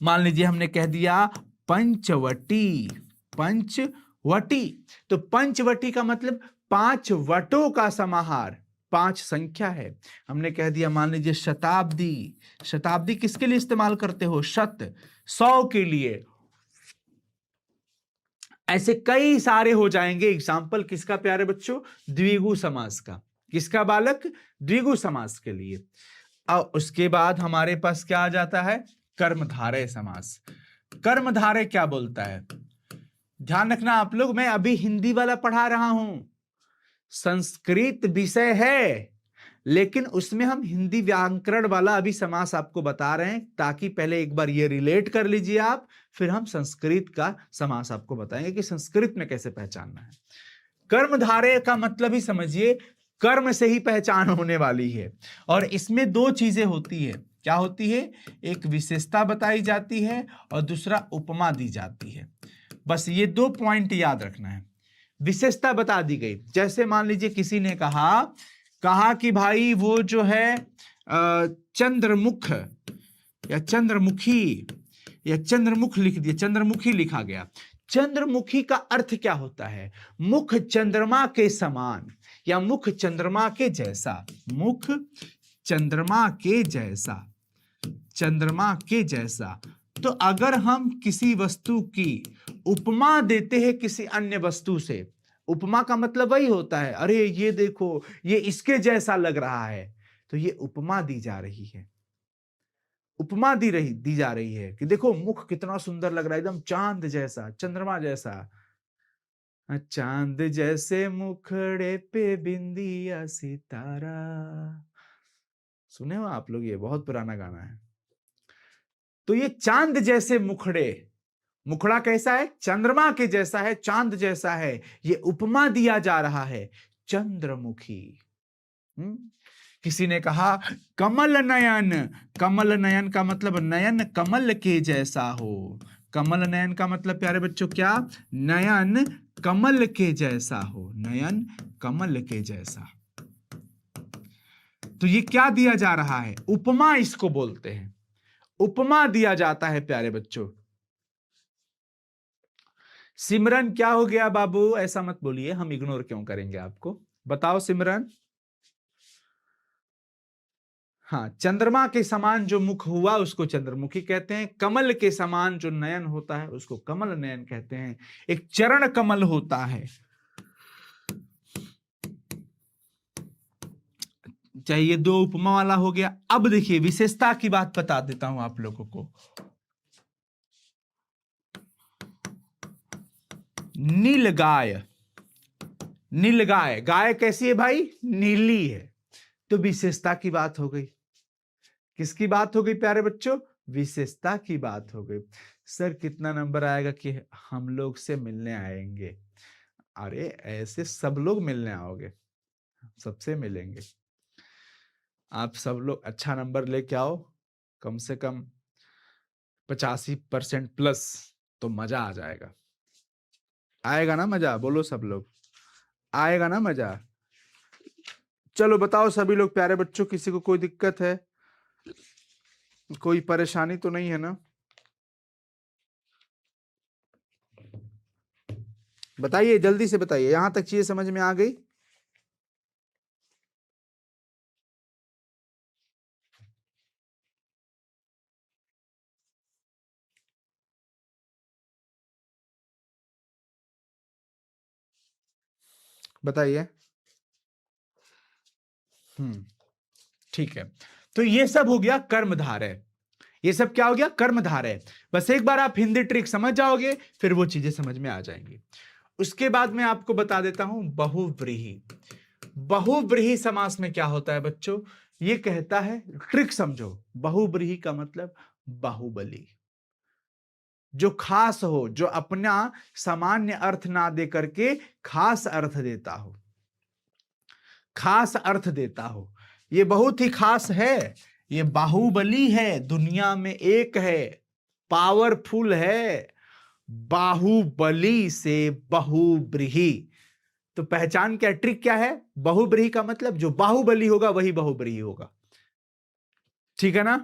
मान लीजिए हमने कह दिया पंचवटी, पंचवटी, तो पंचवटी का मतलब पांच वटों का समाहार, पांच संख्या है। हमने कह दिया मान लीजिए शताब्दी, शताब्दी किसके लिए इस्तेमाल करते हो? शत, 100 के लिए। ऐसे कई सारे हो जाएंगे एग्जाम्पल, किसका प्यारे बच्चों? द्विगु समास का। किसका बालक? द्विगु समास के लिए। और उसके बाद हमारे पास क्या आ जाता है? कर्मधारय समास। कर्मधारय क्या बोलता है? ध्यान रखना आप लोग, मैं अभी हिंदी वाला पढ़ा रहा हूं, संस्कृत विषय है लेकिन उसमें हम हिंदी व्याकरण वाला अभी समास आपको बता रहे हैं, ताकि पहले एक बार ये रिलेट कर लीजिए आप, फिर हम संस्कृत का समास आपको बताएंगे कि संस्कृत में कैसे पहचानना है। कर्मधारय का मतलब ही समझिए, कर्म से ही पहचान होने वाली है। और इसमें दो चीजें होती है। क्या होती है? एक विशेषता बताई जाती है और दूसरा उपमा दी जाती है। बस ये दो पॉइंट याद रखना है। विशेषता बता दी गई, जैसे मान लीजिए किसी ने कहा कि भाई वो जो है चंद्रमुख या चंद्रमुखी या चंद्रमुख लिख दिया, चंद्रमुखी लिखा गया। चंद्रमुखी का अर्थ क्या होता है? मुख चंद्रमा के समान या मुख चंद्रमा के जैसा। मुख चंद्रमा के जैसा, चंद्रमा के जैसा। तो अगर हम किसी वस्तु की उपमा देते हैं किसी अन्य वस्तु से, उपमा का मतलब वही होता है, अरे ये देखो ये इसके जैसा लग रहा है, तो ये उपमा दी जा रही है। उपमा दी जा रही है कि देखो मुख कितना सुंदर लग रहा है, एकदम चांद जैसा, चंद्रमा जैसा। चांद जैसे मुखड़े पे बिंदिया सितारा। सुने हो आप लोग? ये बहुत पुराना गाना है। तो ये चांद जैसे मुखड़े, मुखड़ा कैसा है? चंद्रमा के जैसा है, चांद जैसा है। ये उपमा दिया जा रहा है चंद्रमुखी। किसी ने कहा कमल नयन, कमल नयन का मतलब नयन कमल के जैसा हो। कमल नयन का मतलब प्यारे बच्चों क्या? नयन कमल के जैसा हो, नयन कमल के जैसा। तो ये क्या दिया जा रहा है? उपमा इसको बोलते हैं, उपमा दिया जाता है प्यारे बच्चों। सिमरन क्या हो गया बाबू? ऐसा मत बोलिए, हम इग्नोर क्यों करेंगे आपको? बताओ सिमरन। हाँ, चंद्रमा के समान जो मुख हुआ उसको चंद्रमुखी कहते हैं। कमल के समान जो नयन होता है उसको कमल नयन कहते हैं। एक चरण कमल होता है। चाहिए दो उपमा वाला हो गया। अब देखिए विशेषता की बात बता देता हूं आप लोगों को। नीलगाय, नीलगाय, गाय कैसी है भाई? नीली है। तो विशेषता की बात हो गई। किसकी बात हो गई प्यारे बच्चों? विशेषता की बात हो गई। सर कितना नंबर आएगा कि हम लोग से मिलने आएंगे? अरे ऐसे सब लोग मिलने आओगे, सबसे मिलेंगे। आप सब लोग अच्छा नंबर लेके आओ, कम से कम 85% प्लस, तो मजा आ जाएगा। आएगा ना मजा? बोलो सब लोग, आएगा ना मजा? चलो बताओ सभी लोग प्यारे बच्चों, किसी को कोई दिक्कत है? कोई परेशानी तो नहीं है ना? बताइए, जल्दी से बताइए। यहां तक चीजें समझ में आ गई? बताइए। ठीक है। तो ये सब हो गया कर्मधारय। ये सब क्या हो गया? कर्मधारय। बस एक बार आप हिंदी ट्रिक समझ जाओगे, फिर वो चीजें समझ में आ जाएंगी। उसके बाद मैं आपको बता देता हूं बहुव्रीहि। बहुव्रीहि समास में क्या होता है बच्चों? ये कहता है, ट्रिक समझो। बहुव्रीहि का मतलब बाहुबली, जो खास हो, जो अपना सामान्य अर्थ ना दे करके खास अर्थ देता हो, खास अर्थ देता हो। ये बहुत ही खास है, ये बाहुबली है, दुनिया में एक है, पावरफुल है। बाहुबली से बहुव्रीहि। तो पहचान क्या, ट्रिक क्या है? बहुव्रीहि का मतलब जो बाहुबली होगा वही बहुव्रीहि होगा। ठीक है ना?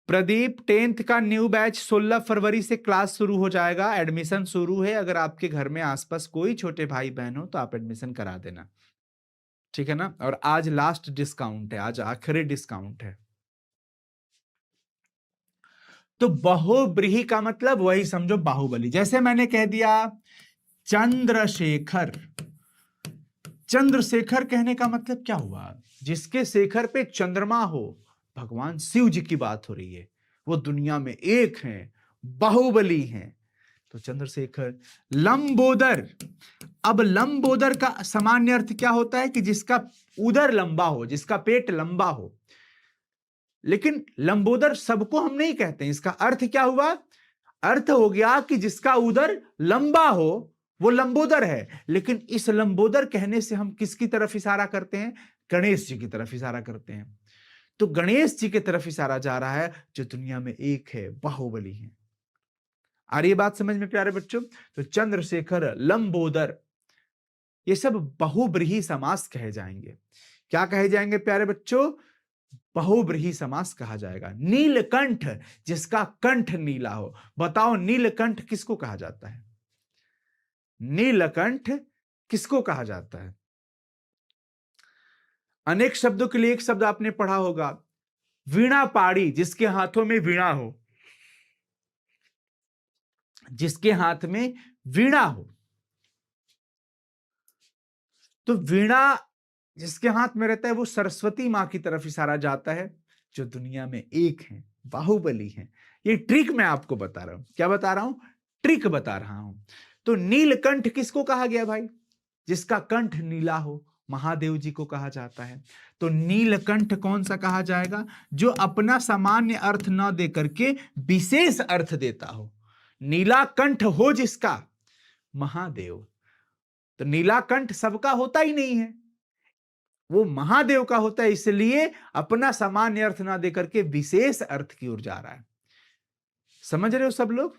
प्रदीप, 10th का न्यू बैच 16 फरवरी से क्लास शुरू हो जाएगा। एडमिशन शुरू है। अगर आपके घर में आसपास कोई छोटे भाई बहन हो तो आप एडमिशन करा देना, ठीक है ना? और आज लास्ट डिस्काउंट है, आज आखिरी डिस्काउंट है। तो बहुव्रीहि का मतलब वही समझो बाहुबली। जैसे मैंने कह दिया चंद्रशेखर, चंद्रशेखर कहने का मतलब क्या हुआ? जिसके शेखर पे चंद्रमा हो, भगवान शिव जी की बात हो रही है। वो दुनिया में एक हैं, बाहुबली हैं, तो चंद्रशेखर। लंबोदर, अब लंबोदर का सामान्य अर्थ क्या होता है? कि जिसका उदर लंबा हो, जिसका पेट लंबा हो। लेकिन लंबोदर सबको हम नहीं कहते हैं। इसका अर्थ क्या हुआ? अर्थ हो गया कि जिसका उदर लंबा हो वो लंबोदर है। लेकिन इस लंबोदर कहने से हम किसकी तरफ इशारा करते हैं? गणेश जी की तरफ इशारा करते हैं। तो गणेश जी की तरफ इशारा जा रहा है, जो दुनिया में एक है, बाहुबली है। आ रही है बात समझ में प्यारे बच्चों? तो चंद्रशेखर, लंबोदर, ये सब बहुव्रीहि समास कहे जाएंगे। क्या कहे जाएंगे प्यारे बच्चों? बहुब्रीहि समास कहा जाएगा। नीलकंठ, जिसका कंठ नीला हो। बताओ नीलकंठ किसको कहा जाता है? नीलकंठ किसको कहा जाता है? अनेक शब्दों के लिए एक शब्द आपने पढ़ा होगा, वीणा पाड़ी, जिसके हाथों में वीणा हो। जिसके हाथ में वीणा हो, तो वीणा जिसके हाथ में रहता है वो सरस्वती मां की तरफ इशारा जाता है, जो दुनिया में एक है, बाहुबली है। ये ट्रिक मैं आपको बता रहा हूं। क्या बता रहा हूं? ट्रिक बता रहा हूं। तो नीलकंठ किसको कहा गया भाई? जिसका कंठ नीला हो, महादेव जी को कहा जाता है। तो नीलकंठ कौन सा कहा जाएगा? जो अपना सामान्य अर्थ न दे करके विशेष अर्थ देता हो। नीला कंठ हो जिसका, महादेव। तो नीला कंठ सबका होता ही नहीं है, वो महादेव का होता है, इसलिए अपना सामान्य अर्थ ना देकर के विशेष अर्थ की ओर जा रहा है। समझ रहे हो सब लोग?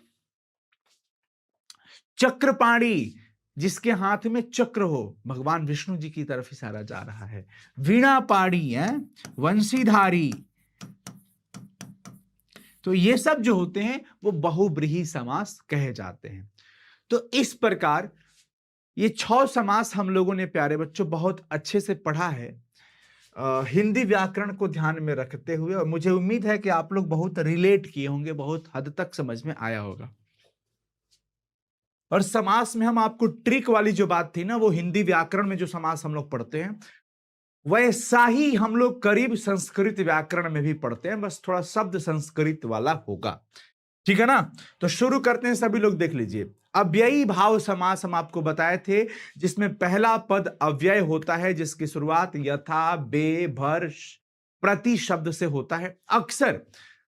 चक्रपाणी, जिसके हाथ में चक्र हो, भगवान विष्णु जी की तरफ इशारा जा रहा है। वीणा पाड़ी है, वंशीधारी। तो ये सब जो होते हैं वो बहुब्रीहि समास कहे जाते हैं। तो इस प्रकार ये 6 समास हम लोगों ने प्यारे बच्चों बहुत अच्छे से पढ़ा है, हिंदी व्याकरण को ध्यान में रखते हुए। और मुझे उम्मीद है कि आप लोग बहुत रिलेट किए होंगे, बहुत हद तक समझ में आया होगा। और समास में हम आपको ट्रिक वाली जो बात थी ना, वो हिंदी व्याकरण में जो समास हम लोग पढ़ते हैं वैसा ही हम लोग करीब संस्कृत व्याकरण में भी पढ़ते हैं, बस थोड़ा शब्द संस्कृत वाला होगा। ठीक है ना? तो शुरू करते हैं, सभी लोग देख लीजिए। अव्ययी भाव समास हम आपको बताए थे, जिसमें पहला पद अव्यय होता है, जिसकी शुरुआत यथा, बे, भर, प्रति शब्द से होता है। अक्सर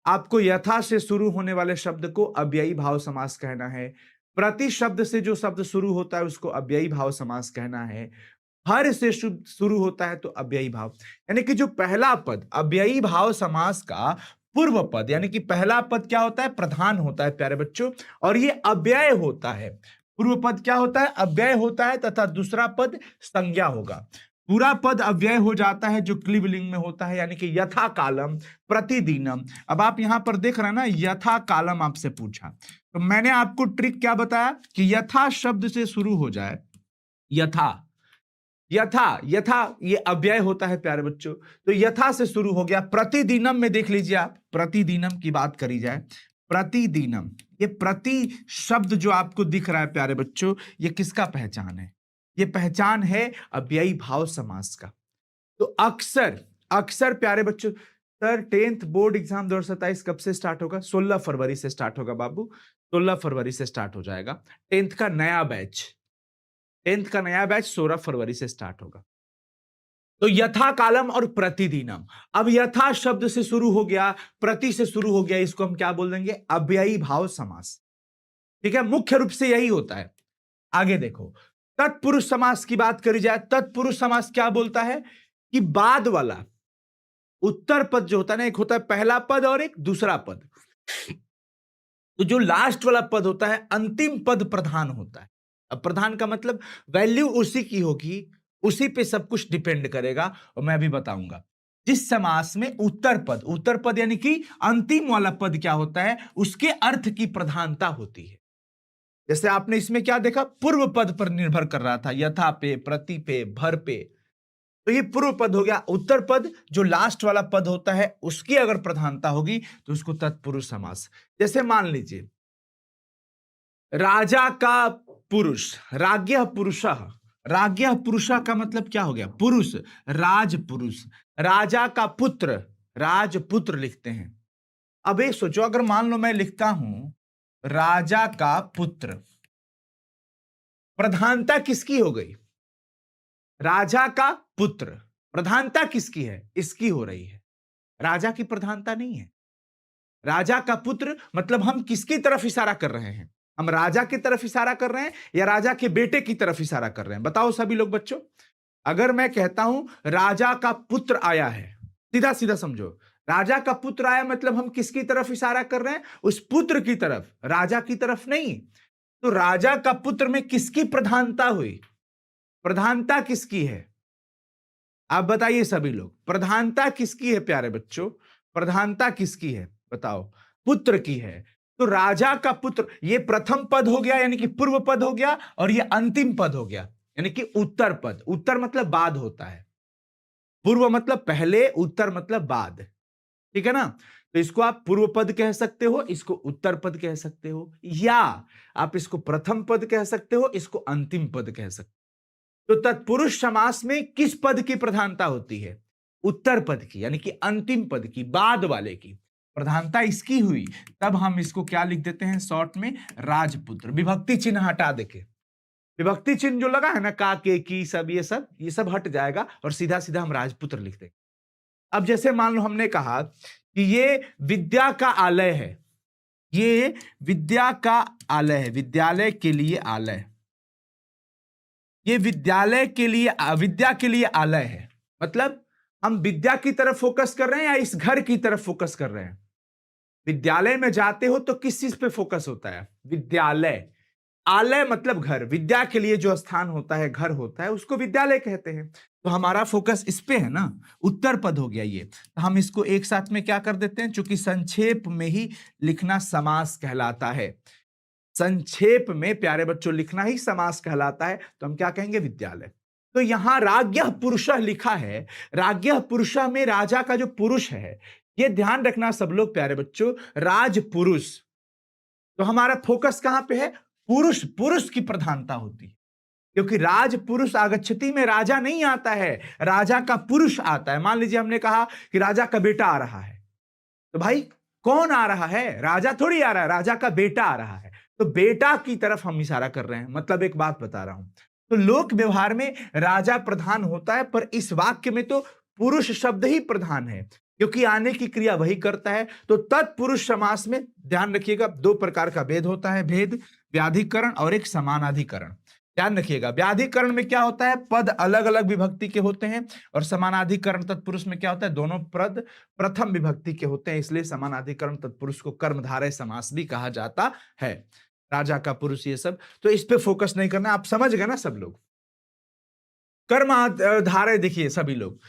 आपको यथा से शुरू होने वाले शब्द को अव्ययी भाव समास कहना है, प्रति शब्द से जो शब्द शुरू होता है उसको अव्ययी भाव समास कहना है, हर से शुरू होता है तो अव्ययी भाव। यानी कि जो पहला पद अव्ययी भाव समास का पूर्व पद, यानी कि पहला पद क्या होता है? प्रधान होता है प्यारे बच्चों, और ये अव्यय होता है। पूर्व पद क्या होता है? अव्यय होता है, तथा दूसरा पद संज्ञा होगा। पूरा पद अव्यय हो जाता है जो क्लीबलिंग में होता है, यानी कि यथा कालम, प्रतिदिनम। अब आप यहां पर देख रहे हैं ना, यथा कालम आपसे पूछा, तो मैंने आपको ट्रिक क्या बताया कि यथा शब्द से शुरू हो जाए। यथा, यथा, यथा ये अव्यय होता है प्यारे बच्चों, तो यथा से शुरू हो गया। प्रतिदिनम में देख लीजिए आप, प्रतिदिनम की बात करी जाए, प्रतिदिनम, ये प्रति शब्द जो आपको दिख रहा है प्यारे बच्चों, ये किसका पहचान है? ये पहचान है अव्ययी भाव समास का। तो अक्सर अक्सर प्यारे बच्चों, सर 10th बोर्ड एग्जाम 2027 कब से स्टार्ट होगा? 16 फरवरी से स्टार्ट होगा बाबू, 16 फरवरी से स्टार्ट हो जाएगा 10th का नया बैच। 10th का नया बैच 16 फरवरी से स्टार्ट होगा। तो यथा कालम और प्रतिदिनम। अब यथा शब्द से शुरू हो गया, प्रति से शुरू हो गया, इसको हम क्या बोल देंगे? अव्ययी भाव समास। ठीक है, मुख्य रूप से यही होता है। आगे देखो, तत्पुरुष समास की बात करी जाए, तत्पुरुष समास क्या बोलता है कि बाद वाला उत्तर पद जो होता है ना, एक होता है पहला पद और एक दूसरा पद। तो जो लास्ट वाला पद होता है, अंतिम पद प्रधान होता है। अब प्रधान का मतलब वैल्यू उसी की होगी, उसी पे सब कुछ डिपेंड करेगा, और मैं भी बताऊंगा। जिस समास में उत्तर पद यानी कि अंतिम वाला पद क्या होता है, उसके अर्थ की प्रधानता होती है। जैसे आपने इसमें क्या देखा, पूर्व पद पर निर्भर कर रहा था, यथा पे, प्रति पे, भर पे। तो ये पूर्व पद हो गया। उत्तर पद जो लास्ट वाला पद होता है, उसकी अगर प्रधानता होगी तो उसको तत्पुरुष समास। जैसे मान लीजिए, राजा का पुरुष, राज्ञः पुरुषः। राज्ञः पुरुषः का मतलब क्या हो गया? पुरुष, राजपुरुष। राजा का पुत्र, राजपुत्र लिखते हैं। अब एक सोचो, अगर मान लो मैं लिखता हूं राजा का पुत्र, प्रधानता किसकी हो गई? राजा का पुत्र। प्रधानता किसकी है? इसकी हो रही है, राजा की प्रधानता नहीं है। राजा का पुत्र मतलब हम किसकी तरफ इशारा कर रहे हैं? हम राजा की तरफ इशारा कर रहे हैं या राजा के बेटे की तरफ इशारा कर रहे हैं? बताओ सभी लोग बच्चों। अगर मैं कहता हूं राजा का पुत्र आया है, सीधा सीधा समझो, राजा का पुत्र आया मतलब हम किसकी तरफ इशारा कर रहे हैं? उस पुत्र की तरफ, राजा की तरफ नहीं। तो राजा का पुत्र में किसकी प्रधानता हुई? प्रधानता किसकी है? आप बताइए सभी लोग, प्रधानता किसकी है प्यारे बच्चों? प्रधानता किसकी है बताओ? पुत्र की है। तो राजा का पुत्र, ये प्रथम पद हो गया यानी कि पूर्व पद हो गया, और ये अंतिम पद हो गया यानी कि उत्तर पद। उत्तर मतलब बाद होता है, पूर्व मतलब पहले, उत्तर मतलब बाद। ठीक है ना? तो इसको आप पूर्व पद कह सकते हो, इसको उत्तर पद कह सकते हो, या आप इसको प्रथम पद कह सकते हो, इसको अंतिम पद कह सकते हो। तो तत्पुरुष समास में किस पद की प्रधानता होती है? उत्तर पद की, यानी कि अंतिम पद की, बाद वाले की प्रधानता इसकी हुई। तब हम इसको क्या लिख देते हैं शॉर्ट में? राजपुत्र। विभक्ति चिन्ह हटा देके, विभक्ति चिन्ह जो लगा है ना, का, के, की, सब, ये सब हट जाएगा और सीधा सीधा हम राजपुत्र लिख देंगे। अब जैसे मान लो हमने कहा कि ये विद्या का आलय है, ये विद्या का आलय है, विद्यालय के लिए आलय, ये विद्यालय के लिए, विद्या के लिए आलय है। मतलब हम विद्या की तरफ फोकस कर रहे हैं या इस घर की तरफ फोकस कर रहे हैं? विद्यालय में जाते हो तो किस चीज पे फोकस होता है? विद्यालय। आलय मतलब घर, विद्या के लिए जो स्थान होता है, घर होता है, उसको विद्यालय कहते हैं। तो हमारा फोकस इस पे है ना, उत्तर पद हो गया ये। तो हम इसको एक साथ में क्या कर देते हैं, चूंकि संक्षेप में ही लिखना समास कहलाता है, संक्षेप में प्यारे बच्चों लिखना ही समास कहलाता है, तो हम क्या कहेंगे? विद्यालय। तो यहां राज्ञः पुरुषः लिखा है, राज्ञः पुरुषः में राजा का जो पुरुष है, ये ध्यान रखना सब लोग प्यारे बच्चों, राजपुरुष। तो हमारा फोकस कहां पे है? पुरुष, पुरुष की प्रधानता होती है, क्योंकि राजपुरुष आगच्छति में राजा नहीं आता है, राजा का पुरुष आता है। मान लीजिए हमने कहा कि राजा का बेटा आ रहा है, तो भाई कौन आ रहा है? राजा थोड़ी आ रहा है, राजा का बेटा आ रहा है। तो बेटा की तरफ हम इशारा कर रहे हैं, मतलब एक बात बता रहा हूं। तो लोक व्यवहार में राजा प्रधान होता है, पर इस वाक्य में तो पुरुष शब्द ही प्रधान है, क्योंकि आने की क्रिया वही करता है। तो तत्पुरुष समास में ध्यान रखिएगा, दो प्रकार का भेद होता है, भेद व्याधिकरण और एक समानाधिकरण। ध्यान रखिएगा, व्याधिकरण में क्या होता है? पद अलग अलग विभक्ति के होते हैं, और समानाधिकरण तत्पुरुष में क्या होता है? दोनों पद प्रथम विभक्ति के होते हैं, इसलिए समानाधिकरण तत्पुरुष को कर्मधारय समास भी कहा जाता है। राजा का पुरुष, ये सब तो इस पे फोकस नहीं करना, आप समझ गए ना सब लोग? कर्मधारय देखिए सभी लोग,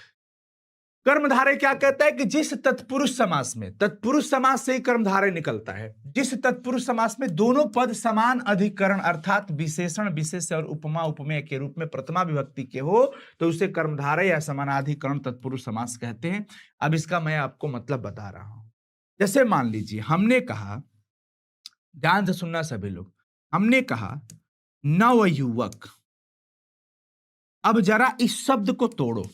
कर्मधारय क्या कहता है कि जिस तत्पुरुष समास में, तत्पुरुष समास से ही कर्मधारय निकलता है, जिस तत्पुरुष समास में दोनों पद समान अधिकरण अर्थात विशेषण विशेष्य और उपमा उपमेय के रूप में प्रथमा विभक्ति के हो, तो उसे कर्मधारय या समानाधिकरण तत्पुरुष समास कहते हैं। अब इसका मैं आपको मतलब बता रहा हूं। जैसे मान लीजिए हमने कहा, ध्यान से सुनना सभी लोग, हमने कहा नवयुवक। अब जरा इस शब्द को तोड़ो,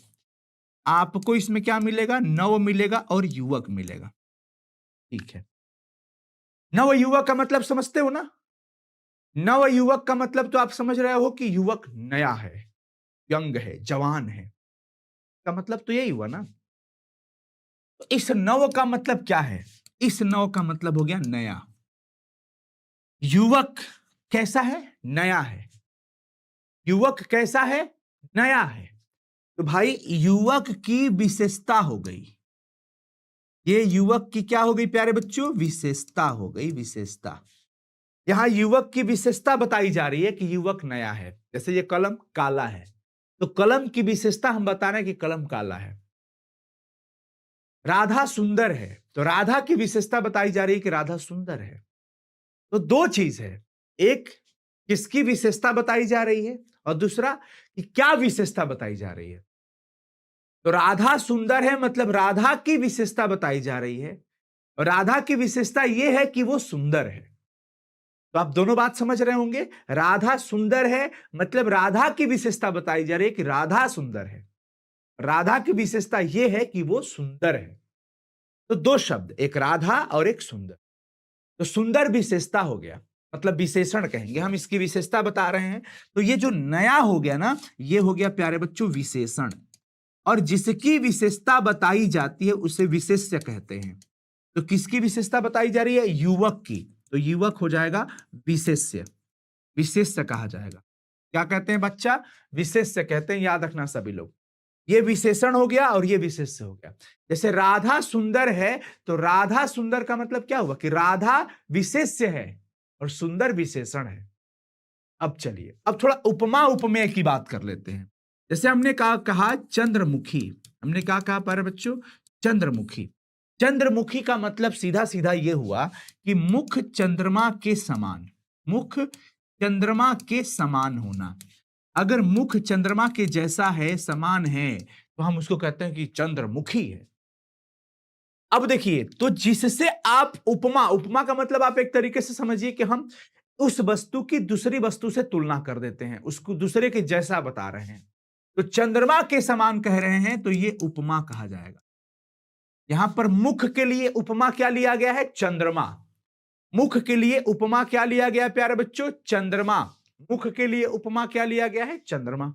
आपको इसमें क्या मिलेगा? नव मिलेगा और युवक मिलेगा। ठीक है, नव युवक का मतलब समझते हो ना? नव युवक का मतलब तो आप समझ रहे हो कि युवक नया है, यंग है, जवान है, का मतलब तो यही हुआ ना। तो इस नव का मतलब क्या है? इस नव का मतलब हो गया नया। युवक कैसा है? नया है। युवक कैसा है? नया है। तो भाई युवक की विशेषता हो गई, ये युवक की क्या हो गई प्यारे बच्चों? विशेषता हो गई, विशेषता। यहां युवक की विशेषता बताई जा रही है कि युवक नया है। जैसे ये कलम काला है, तो कलम की विशेषता हम बता रहे हैं कि कलम काला है। राधा सुंदर है, तो राधा की विशेषता बताई जा रही है कि राधा सुंदर है। तो दो चीज है, एक किसकी विशेषता बताई जा रही है, और दूसरा कि क्या विशेषता बताई जा रही है। तो राधा सुंदर है मतलब राधा की विशेषता बताई जा रही है, और राधा की विशेषता यह है कि वो सुंदर है। तो आप दोनों बात समझ रहे होंगे, राधा सुंदर है मतलब राधा की विशेषता बताई जा रही है कि राधा सुंदर है, राधा की विशेषता यह है कि वो सुंदर है। तो दो शब्द, एक राधा और एक सुंदर। तो सुंदर विशेषता हो गया, मतलब विशेषण कहेंगे हम, इसकी विशेषता बता रहे हैं। तो ये जो नया हो गया ना, ये हो गया प्यारे बच्चों विशेषण, और जिसकी विशेषता बताई जाती है उसे विशेष्य कहते हैं। तो किसकी विशेषता बताई जा रही है? युवक की, तो युवक हो जाएगा विशेष्य, विशेष्य कहा जाएगा। क्या कहते हैं बच्चा? विशेष्य कहते हैं, याद रखना सभी लोग। ये विशेषण हो गया और ये विशेष्य हो गया। जैसे राधा सुंदर है, तो राधा सुंदर का मतलब क्या हुआ कि राधा विशेष्य है और सुंदर विशेषण है। अब चलिए, अब थोड़ा उपमा उपमेय की बात कर लेते हैं। जैसे हमने कहा चंद्रमुखी, हमने कहा प्यारे बच्चों, चंद्रमुखी। चंद्रमुखी का मतलब सीधा सीधा ये हुआ कि मुख चंद्रमा के समान, मुख चंद्रमा के समान होना। अगर मुख चंद्रमा के जैसा है, समान है, तो हम उसको कहते हैं कि चंद्रमुखी है। अब देखिए, तो जिससे आप उपमा, उपमा का मतलब आप एक तरीके से समझिए कि हम उस वस्तु की दूसरी वस्तु से तुलना कर देते हैं, उसको दूसरे के जैसा बता रहे हैं। तो चंद्रमा के समान कह रहे हैं, तो ये उपमा कहा जाएगा। यहां पर मुख के लिए उपमा क्या लिया गया है? चंद्रमा। मुख के लिए उपमा क्या लिया गया प्यारे बच्चों? चंद्रमा। मुख के लिए उपमा क्या लिया गया है? चंद्रमा।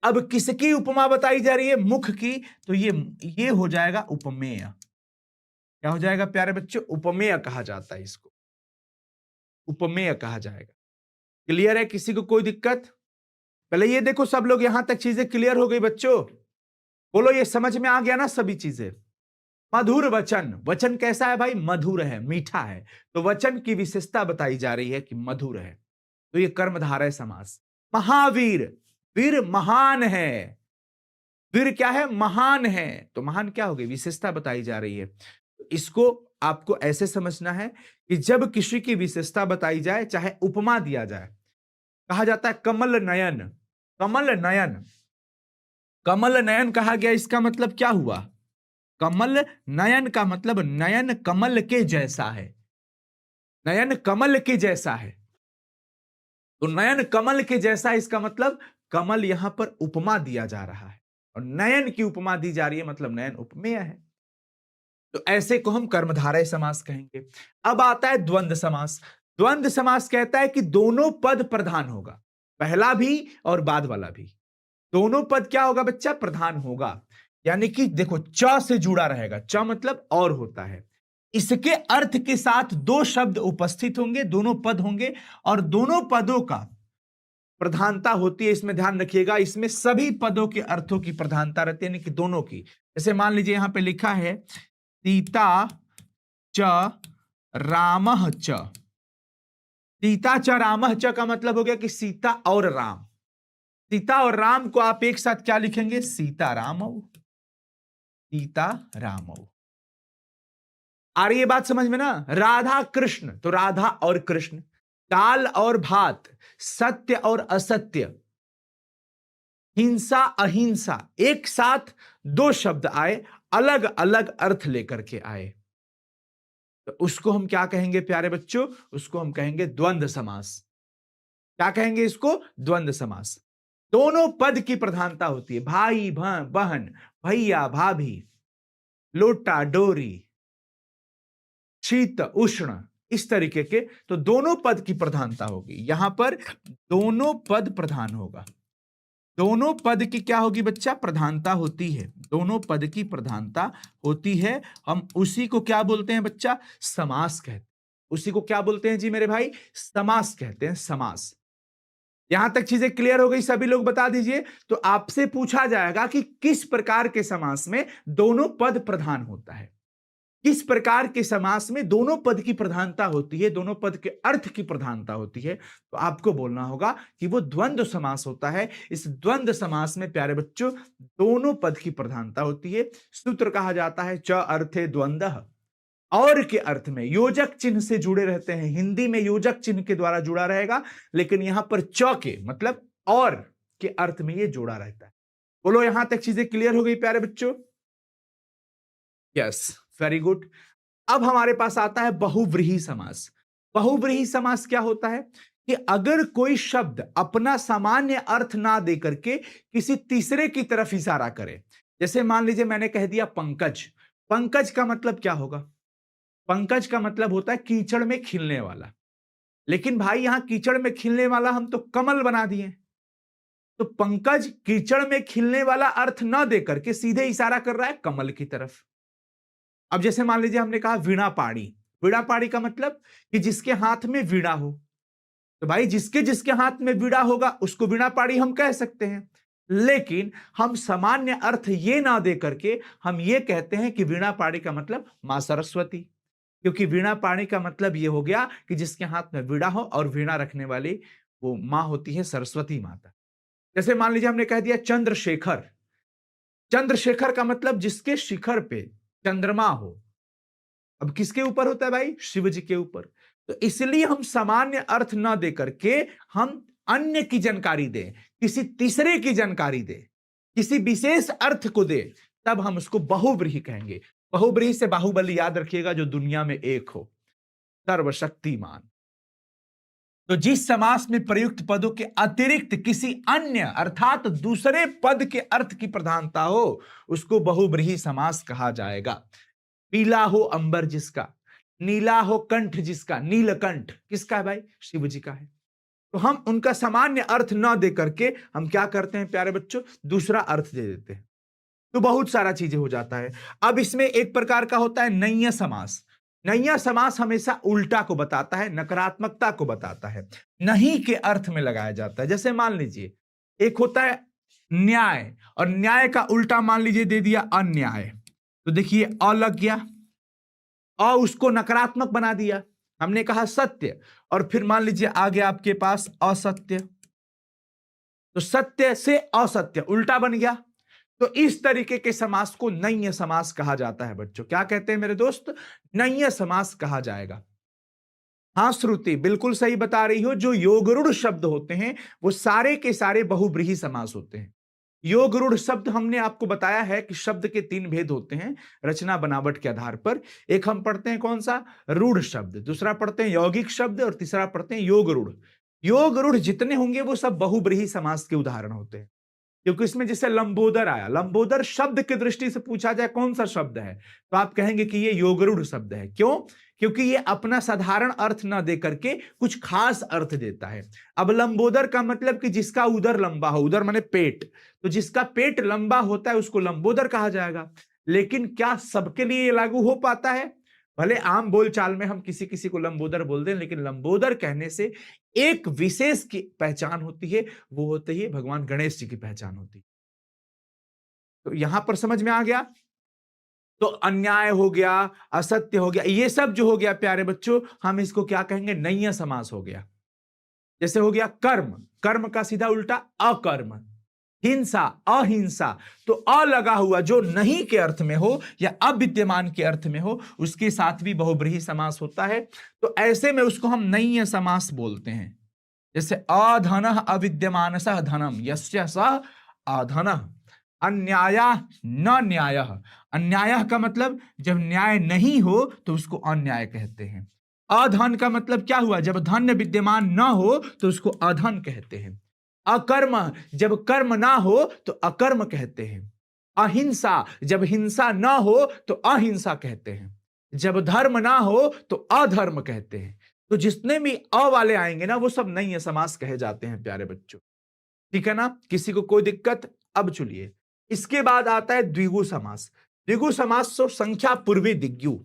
अब किसकी उपमा बताई जा रही है? मुख की। तो ये हो जाएगा उपमेय। क्या हो जाएगा प्यारे बच्चों? उपमेय कहा जाता है इसको, उपमेय कहा जाएगा। क्लियर है? किसी को कोई दिक्कत? पहले ये देखो, सब लोग यहां तक चीजें क्लियर हो गई बच्चों? बोलो, ये समझ में आ गया ना सभी चीजें? मधुर वचन, वचन कैसा है भाई? मधुर है, मीठा है। तो वचन की विशेषता बताई जा रही है कि मधुर है, तो ये कर्मधारय समास। महावीर, वीर महान है, वीर क्या है? महान है। तो महान क्या हो गई? विशेषता बताई जा रही है। तो इसको आपको ऐसे समझना है कि जब किसी की विशेषता बताई जाए, चाहे उपमा दिया जाए, कहा जाता है कमल नयन, कमल नयन, कमल नयन कहा गया, इसका मतलब क्या हुआ? कमल नयन का मतलब नयन कमल के जैसा है, नयन कमल के जैसा है। तो नयन कमल के जैसा, इसका मतलब कमल यहां पर उपमा दिया जा रहा है और नयन की उपमा दी जा रही है, मतलब नयन उपमेय है। तो ऐसे को हम कर्मधारय समास कहेंगे। अब आता है द्वंद्व समास। द्वंद्व समास कहता है कि दोनों पद प्रधान होगा, पहला भी और बाद वाला भी, दोनों पद क्या होगा बच्चा? प्रधान होगा। यानी कि देखो, च से जुड़ा रहेगा, च मतलब और होता है, इसके अर्थ के साथ दो शब्द उपस्थित होंगे, दोनों पद होंगे और दोनों पदों का प्रधानता होती है। इसमें ध्यान रखिएगा, इसमें सभी पदों के अर्थों की प्रधानता रहती है, यानी कि दोनों की। जैसे मान लीजिए यहां पे लिखा है सीता च रामः च, सीता च रामः च का मतलब हो गया कि सीता और राम। सीता और राम को आप एक साथ क्या लिखेंगे? सीता रामौ, सीता रामौ। आ रही है बात समझ में ना? राधा कृष्ण, तो राधा और कृष्ण। दाल और भात, सत्य और असत्य, हिंसा अहिंसा, एक साथ दो शब्द आए, अलग अलग अर्थ लेकर के आए, तो उसको हम क्या कहेंगे प्यारे बच्चों? उसको हम कहेंगे द्वंद्व समास। क्या कहेंगे इसको? द्वंद्व समास। दोनों पद की प्रधानता होती है, भाई बहन, भैया भाभी, लोटा डोरी, शीत उष्ण, इस तरीके के। तो दोनों पद की प्रधानता होगी यहां पर, दोनों पद प्रधान होगा। दोनों पद की क्या होगी बच्चा? प्रधानता होती है, दोनों पद की प्रधानता होती है। हम उसी को क्या बोलते हैं बच्चा? समास कहते हैं। उसी को क्या बोलते हैं जी मेरे भाई? समास कहते हैं, समास। यहां तक चीजें क्लियर हो गई? सभी लोग बता दीजिए। तो आपसे पूछा जाएगा कि किस प्रकार के समास में दोनों पद प्रधान होता है, किस प्रकार के समास में दोनों पद की प्रधानता होती है, दोनों पद के अर्थ की प्रधानता होती है। तो आपको बोलना होगा कि वो द्वंद्व समास होता है। इस द्वंद्व समास में प्यारे बच्चों दोनों पद की प्रधानता होती है। सूत्र कहा जाता है च अर्थे द्वंद्व, और के अर्थ में योजक चिन्ह से जुड़े रहते हैं। हिंदी में योजक चिन्ह के द्वारा जुड़ा रहेगा, लेकिन यहां पर च के मतलब और के अर्थ में ये जोड़ा रहता है। बोलो, यहां तक चीजें क्लियर हो गई प्यारे बच्चों? Yes, very good. अब हमारे पास आता है बहुव्रीहि समास। बहुव्रीहि समास क्या होता है? कि अगर कोई शब्द अपना सामान्य अर्थ ना दे करके किसी तीसरे की तरफ इशारा करे, जैसे मान लीजिए मैंने कह दिया पंकज, पंकज का मतलब क्या होगा? पंकज का मतलब होता है कीचड़ में खिलने वाला। लेकिन भाई यहां कीचड़ में खिलने वाला हम तो कमल बना दिए, तो पंकज कीचड़ में खिलने वाला अर्थ ना देकर के सीधे इशारा कर रहा है कमल की तरफ। अब जैसे मान लीजिए हमने कहा वीणा पाणी, वीणा पाणी का मतलब कि जिसके हाथ में वीणा हो। तो भाई जिसके जिसके हाथ में वीणा होगा उसको वीणा पाणी हम कह सकते हैं, लेकिन हम सामान्य अर्थ ये ना दे करके हम ये कहते हैं कि वीणा पाणी का मतलब मां सरस्वती, क्योंकि वीणा पाणी का मतलब ये हो गया कि जिसके हाथ में वीणा हो और वीणा रखने वाली वो मां होती है सरस्वती माता। जैसे मान लीजिए हमने कह दिया चंद्रशेखर। चंद्रशेखर का मतलब जिसके शिखर पे चंद्रमा हो। अब किसके ऊपर होता है भाई? शिव जी के ऊपर। तो इसलिए हम सामान्य अर्थ ना दे करके हम अन्य की जानकारी दें, किसी तीसरे की जानकारी दें, किसी विशेष अर्थ को दे, तब हम उसको बहुव्रीहि कहेंगे। बहुव्रीहि से बाहुबली याद रखिएगा, जो दुनिया में एक हो, सर्वशक्तिमान। तो जिस समास में प्रयुक्त पदों के अतिरिक्त किसी अन्य अर्थात दूसरे पद के अर्थ की प्रधानता हो, उसको बहुव्रीहि समास कहा जाएगा। पीला हो अंबर जिसका, नीला हो कंठ जिसका, नीलकंठ किसका है भाई? शिव जी का है। तो हम उनका सामान्य अर्थ न दे करके हम क्या करते हैं प्यारे बच्चों? दूसरा अर्थ दे देते हैं। तो बहुत सारा चीजें हो जाता है। अब इसमें एक प्रकार का होता है नय्य समास। नय्य समास हमेशा उल्टा को बताता है, नकारात्मकता को बताता है, नहीं के अर्थ में लगाया जाता है। जैसे मान लीजिए एक होता है न्याय, और न्याय का उल्टा मान लीजिए दे दिया अन्याय। तो देखिए अ लग गया, अ उसको नकारात्मक बना दिया। हमने कहा सत्य, और फिर मान लीजिए आगे आपके पास असत्य, तो सत्य से असत्य उल्टा बन गया। तो इस तरीके के समास को नय्य समास कहा जाता है बच्चों। क्या कहते हैं मेरे दोस्त? नय्य समास कहा जाएगा। हाँ श्रुति बिल्कुल सही बता रही हो। जो योगरूढ़ शब्द होते हैं वो सारे के सारे बहुव्रीहि समास होते हैं। योगरूढ़ शब्द हमने आपको बताया है कि शब्द के 3 भेद होते हैं रचना बनावट के आधार पर। एक हम पढ़ते हैं कौन सा? रूढ़ शब्द, दूसरा पढ़ते हैं यौगिक शब्द, और तीसरा पढ़ते हैं योगरूढ़। योगरूढ़ जितने होंगे वो सब बहुव्रीहि समास के उदाहरण होते हैं। क्योंकि इसमें जैसे लंबोदर आया, लंबोदर शब्द की दृष्टि से पूछा जाए कौन सा शब्द है, तो आप कहेंगे कि ये योगरूढ़ शब्द है। क्यों? क्योंकि ये अपना साधारण अर्थ ना दे करके कुछ खास अर्थ देता है। अब लंबोदर का मतलब कि जिसका उदर लंबा हो, उदर माने पेट, तो जिसका पेट लंबा होता है उसको लंबोदर कहा जाएगा। लेकिन क्या सबके लिए ये लागू हो पाता है? भले आम बोलचाल में हम किसी किसी को लंबोदर बोल दें, लेकिन लंबोदर कहने से एक विशेष की पहचान होती है, वो होती है भगवान गणेश जी की पहचान होती है। तो यहां पर समझ में आ गया। तो अन्याय हो गया, असत्य हो गया, ये सब जो हो गया प्यारे बच्चों, हम इसको क्या कहेंगे? नय्य समास हो गया। जैसे हो गया कर्म, कर्म का सीधा उल्टा अकर्म। हिंसा, अहिंसा, तो अ लगा हुआ जो नहीं के अर्थ में हो या अविद्यमान के अर्थ में हो, उसके साथ भी बहुव्रीहि समास होता है। तो ऐसे में उसको हम नय्य समास बोलते हैं। जैसे अधनः अविद्यमानसः धनम यस्य सः अधनः, अन्यायः न न्यायः। अन्यायः का मतलब जब न्याय नहीं हो तो उसको अन्याय कहते हैं। अधन का मतलब क्या हुआ? जब धन विद्यमान न हो तो उसको अधन कहते हैं। अकर्म, जब कर्म ना हो तो अकर्म कहते हैं। अहिंसा, जब हिंसा ना हो तो अहिंसा कहते हैं। जब धर्म ना हो तो अधर्म कहते हैं। तो जितने भी अ वाले आएंगे ना वो सब नय्य समास कहे जाते हैं प्यारे बच्चों। ठीक है ना? किसी को कोई दिक्कत? अब चलिए इसके बाद आता है द्विगु समास। द्विगु समास तो संख्या पूर्वी दिग्गु।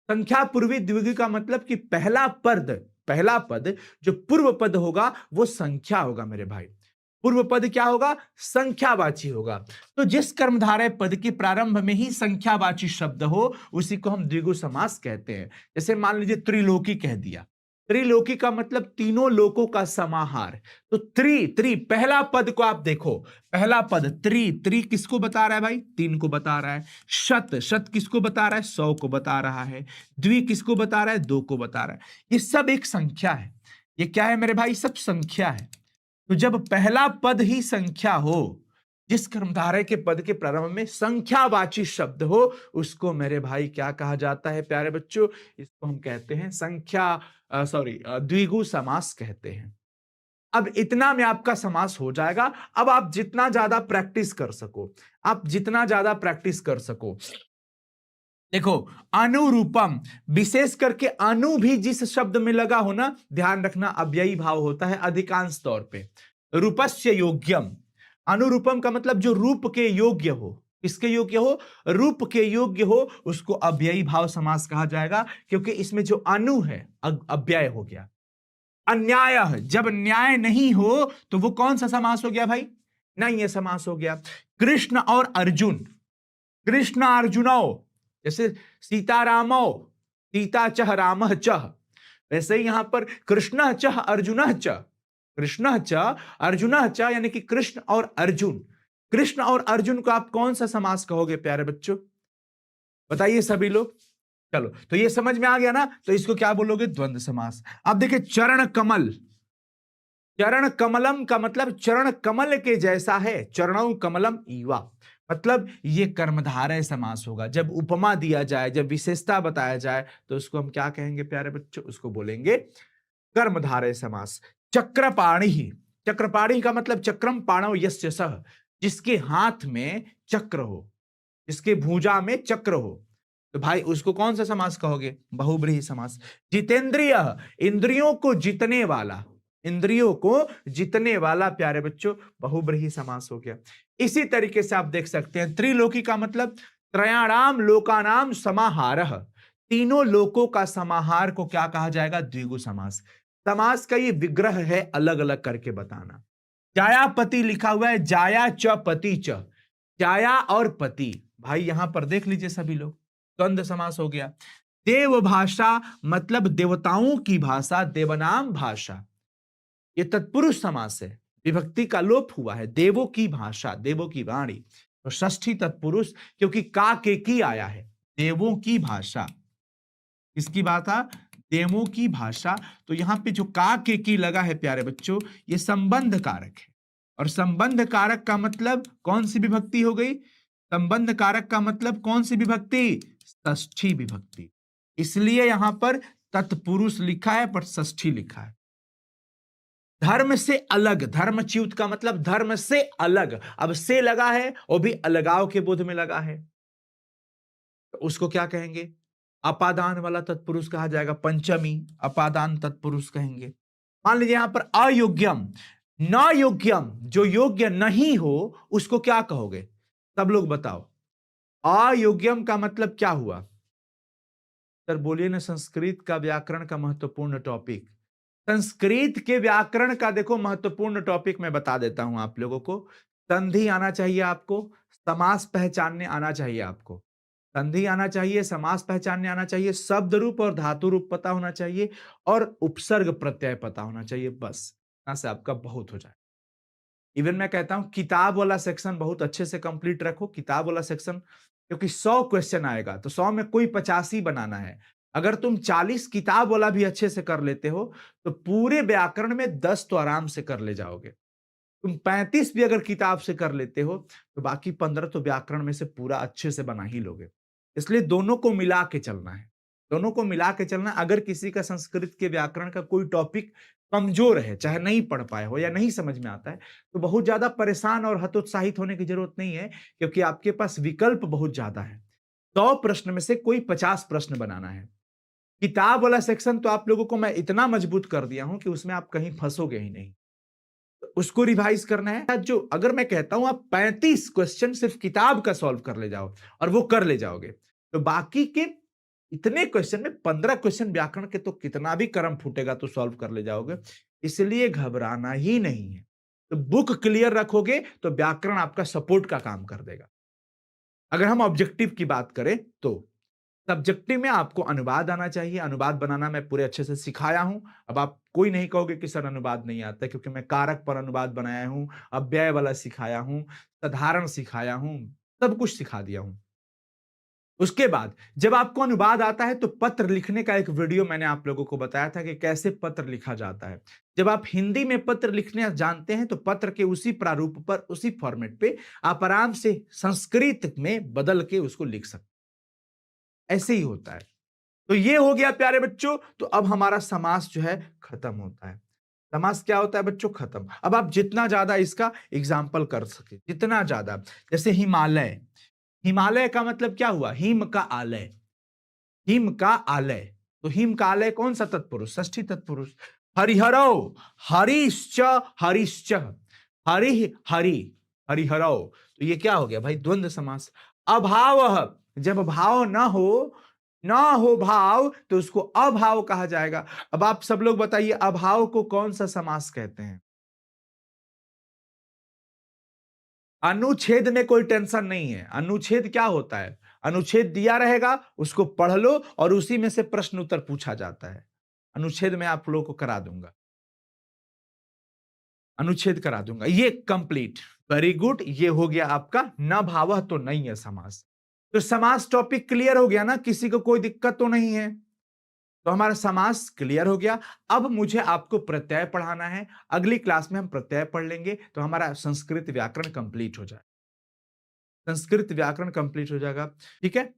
संख्या पूर्वी द्विगु का मतलब कि पहला पद जो पूर्व पद होगा वो संख्या होगा मेरे भाई। पूर्व पद क्या होगा? संख्यावाची होगा। तो जिस कर्मधारय पद के प्रारंभ में ही संख्यावाची शब्द हो उसी को हम द्विगु समास कहते हैं। जैसे मान लीजिए त्रिलोकी कह दिया। त्रिलोकी का मतलब तीनों लोकों का समाहार। तो त्रि पहला पद को आप देखो, पहला पद त्रि किसको बता रहा है भाई? 3 को बता रहा है। शत किसको बता रहा है? 100 को बता रहा है। द्वि किसको बता रहा है? 2 को बता रहा है। ये सब एक संख्या है। ये क्या है मेरे भाई? सब संख्या है। तो जब पहला पद ही संख्या हो, जिस कर्मधारय के पद के प्रारंभ में संख्यावाची शब्द हो, उसको मेरे भाई क्या कहा जाता है प्यारे बच्चों? इसको हम कहते हैं द्विगु समास कहते हैं। अब इतना में आपका समास हो जाएगा। अब आप जितना ज्यादा प्रैक्टिस कर सको, देखो अनुरूपम, विशेष करके अनु भी जिस शब्द में लगा हो ना, ध्यान रखना अव्ययी भाव होता है अधिकांश तौर पे। रूपस्य योग्यम, अनुरूपम का मतलब जो रूप के योग्य हो। किसके योग्य हो? रूप के योग्य हो, उसको अव्ययी भाव समास कहा जाएगा, क्योंकि इसमें जो अनु है अव्यय हो गया। अन्याय, जब न्याय नहीं हो तो वो कौन सा समास हो गया भाई? नय्य समास हो गया। कृष्ण और अर्जुन, कृष्ण अर्जुनौ, जैसे सीतारामो, सीता चह रामः चह, वैसे ही यहां पर कृष्ण चह अर्जुन च, कृष्णः च अर्जुनः च, यानी कि कृष्ण और अर्जुन। कृष्ण और अर्जुन को आप कौन सा समास कहोगे प्यारे बच्चों? बताइए सभी लोग। चलो, तो ये समझ में आ गया ना, तो इसको क्या बोलोगे? द्वंद्व समास। अब देखिए चरण कमल, चरण कमलम का मतलब चरण कमल के जैसा है, चरणों कमलम ईवा, मतलब ये कर्मधारय समास होगा। जब उपमा दिया जाए, जब विशेषता बताया जाए, तो उसको हम क्या कहेंगे प्यारे बच्चों? उसको बोलेंगे कर्मधारय समास। चक्रपाणि, चक्रपाणि का मतलब चक्रम पाणव यस्य सह, जिसके हाथ में चक्र हो, जिसके भुजा में चक्र हो, तो भाई उसको कौन सा समास कहोगे? बहुब्रीहि समास। जितेंद्रिय, इंद्रियों को जीतने वाला, इंद्रियों को जीतने वाला प्यारे बच्चों बहुब्रीहि समास हो गया। इसी तरीके से आप देख सकते हैं त्रिलोकी का मतलब त्रयाणाम लोकानाम समाहारः, तीनों लोकों का समाहार को क्या कहा जाएगा? द्विगु समास। समास का ये विग्रह है अलग अलग करके बताना। जायापति लिखा हुआ है, जाया च पति च, जाया और पति, भाई यहां पर देख लीजिए सभी लोग, द्वंद्व समास हो गया। देव भाषा मतलब देवताओं की भाषा, देवनाम भाषा, ये तत्पुरुष समास है, विभक्ति का लोप हुआ है। देवों की भाषा, देवों की वाणी, तो षष्ठी तत्पुरुष, क्योंकि का के की आया है। देवों की भाषा, किसकी बात है? देवों की भाषा। तो यहां पे जो का के की लगा है प्यारे बच्चों, ये संबंध कारक है, और संबंध कारक का मतलब कौन सी विभक्ति हो गई? संबंध कारक का मतलब कौन सी विभक्ति? षष्ठी विभक्ति। इसलिए यहां पर तत्पुरुष लिखा है पर षष्ठी लिखा है। धर्म से अलग, धर्मच्युत का मतलब धर्म से अलग, अब से लगा है वो भी अलगाव के बोध में लगा है, तो उसको क्या कहेंगे? अपादान वाला तत्पुरुष कहा जाएगा, पंचमी अपादान तत्पुरुष कहेंगे। मान लीजिए यहां पर अयोग्यम, न योग्यम, जो योग्य नहीं हो उसको क्या कहोगे? सब लोग बताओ, अयोग्यम का मतलब क्या हुआ? सर बोलिए ना, संस्कृत का व्याकरण का महत्वपूर्ण टॉपिक, संस्कृत के व्याकरण का देखो महत्वपूर्ण टॉपिक मैं बता देता हूं आप लोगों को। संधि आना चाहिए आपको, समास पहचानने आना चाहिए आपको, संधि आना चाहिए, समास पहचानने आना चाहिए, शब्द रूप और धातु रूप पता होना चाहिए, और उपसर्ग प्रत्यय पता होना चाहिए, बस यहां से आपका बहुत हो जाए। इवन मैं कहता हूं किताब वाला सेक्शन बहुत अच्छे से कंप्लीट रखो, किताब वाला सेक्शन, क्योंकि 100 क्वेश्चन आएगा तो 100 में कोई 50 ही बनाना है। अगर तुम 40 किताब वाला भी अच्छे से कर लेते हो तो पूरे व्याकरण में 10 तो आराम से कर ले जाओगे। तुम 35 भी अगर किताब से कर लेते हो तो बाकी 15 तो व्याकरण में से पूरा अच्छे से बना ही लोगे। इसलिए दोनों को मिला के चलना है, दोनों को मिला के चलना। अगर किसी का संस्कृत के व्याकरण का कोई टॉपिक कमजोर है, चाहे नहीं पढ़ पाए हो या नहीं समझ में आता है, तो बहुत ज्यादा परेशान और हतोत्साहित होने की जरूरत नहीं है, क्योंकि आपके पास विकल्प बहुत ज्यादा है। 100 प्रश्न में से कोई 50 प्रश्न बनाना है। किताब वाला सेक्शन तो आप लोगों को मैं इतना मजबूत कर दिया हूं कि उसमें आप कहीं फंसोगे ही नहीं, तो उसको रिवाइज करना है। जो अगर मैं कहता हूं आप 35 क्वेश्चन सिर्फ किताब का सॉल्व कर ले जाओ और वो कर ले जाओगे, तो बाकी के इतने क्वेश्चन में 15 क्वेश्चन व्याकरण के तो कितना भी कर्म फूटेगा तो सॉल्व कर ले जाओगे। इसलिए घबराना ही नहीं है, तो बुक क्लियर रखोगे तो व्याकरण आपका सपोर्ट का काम कर देगा। अगर हम ऑब्जेक्टिव की बात करें तो सब्जेक्टिव में आपको अनुवाद आना चाहिए, अनुवाद बनाना मैं पूरे अच्छे से सिखाया हूं। अब आप कोई नहीं कहोगे कि सर अनुवाद नहीं आता, क्योंकि मैं कारक पर अनुवाद बनाया हूं, अव्यय वाला सिखाया हूं, साधारण सिखाया हूं, सब कुछ सिखा दिया हूं। उसके बाद जब आपको अनुवाद आता है तो पत्र लिखने का एक वीडियो मैंने आप लोगों को बताया था कि कैसे पत्र लिखा जाता है। जब आप हिंदी में पत्र लिखने जानते हैं तो पत्र के उसी प्रारूप पर, उसी फॉर्मेट पे आप आराम से संस्कृत में बदल के उसको लिख सकते हैं। ऐसे ही होता है। तो ये हो गया प्यारे बच्चों, तो अब हमारा समास जो है खत्म होता है। समास क्या होता है बच्चों? खत्म। अब आप जितना ज्यादा इसका एग्जाम्पल कर सके, जितना ज्यादा, जैसे हिमालय, हिमालय का मतलब क्या हुआ? हिम का आलय, हिम का आलय, तो हिम का आलय कौन सा तत्पुरुष? षष्ठी तत्पुरुष। हरिहरो, हरिश्च, हरिश्च, हरि हरि, हरिहरो, तो ये क्या हो गया भाई? द्वंद्व समास। अभाव, जब भाव ना हो भाव तो उसको अभाव कहा जाएगा। अब आप सब लोग बताइए अभाव को कौन सा समास कहते हैं? अनुच्छेद में कोई टेंशन नहीं है। अनुच्छेद क्या होता है? अनुच्छेद दिया रहेगा, उसको पढ़ लो और उसी में से प्रश्न उत्तर पूछा जाता है। अनुच्छेद में आप लोगों को करा दूंगा। अनुच्छेद करा दूंगा। ये कंप्लीट, वेरी गुड। ये हो गया आपका न भावः तो नहीं है समास। तो समास टॉपिक क्लियर हो गया ना, किसी को कोई दिक्कत तो नहीं है। तो हमारा समास क्लियर हो गया। अब मुझे आपको प्रत्यय पढ़ाना है। अगली क्लास में हम प्रत्यय पढ़ लेंगे तो हमारा संस्कृत व्याकरण कंप्लीट हो जाए, संस्कृत व्याकरण कंप्लीट हो जाएगा। ठीक है,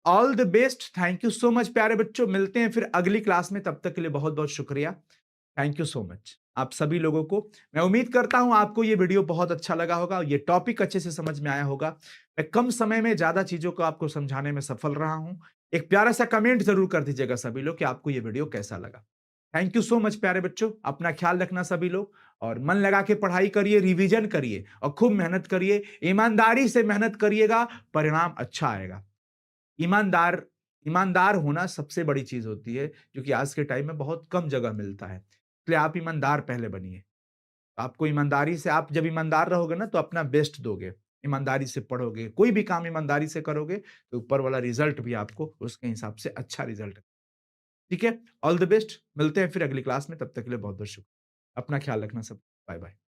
all the best. Thank you so much प्यारे बच्चों, मिलते हैं फिर अगली क्लास में। तब तक के लिए बहुत बहुत शुक्रिया। थैंक यू सो मच आप सभी लोगों को। मैं उम्मीद करता हूं आपको ये वीडियो बहुत अच्छा लगा होगा, ये टॉपिक अच्छे से समझ में आया होगा। मैं कम समय में ज्यादा चीजों को आपको समझाने में सफल रहा हूं। एक प्यारा सा कमेंट जरूर कर दीजिएगा सभी लोग कि आपको ये वीडियो कैसा लगा। थैंक यू सो मच प्यारे बच्चों, अपना ख्याल रखना सभी लोग, और मन लगा के पढ़ाई करिए, रिवीजन करिए और खूब मेहनत करिए। ईमानदारी से मेहनत करिएगा, परिणाम अच्छा आएगा। ईमानदार ईमानदार होना सबसे बड़ी चीज होती है, जो कि आज के टाइम में बहुत कम जगह मिलता है। इसलिए आप ईमानदार पहले बनिए। आपको ईमानदारी से, आप जब ईमानदार रहोगे ना तो अपना बेस्ट दोगे, ईमानदारी से पढ़ोगे, कोई भी काम ईमानदारी से करोगे तो ऊपर वाला रिजल्ट भी आपको उसके हिसाब से अच्छा रिजल्ट। ठीक है, ऑल द बेस्ट। मिलते हैं फिर अगली क्लास में, तब तक के लिए बहुत बहुत शुक्रिया। अपना ख्याल रखना सब। Bye bye.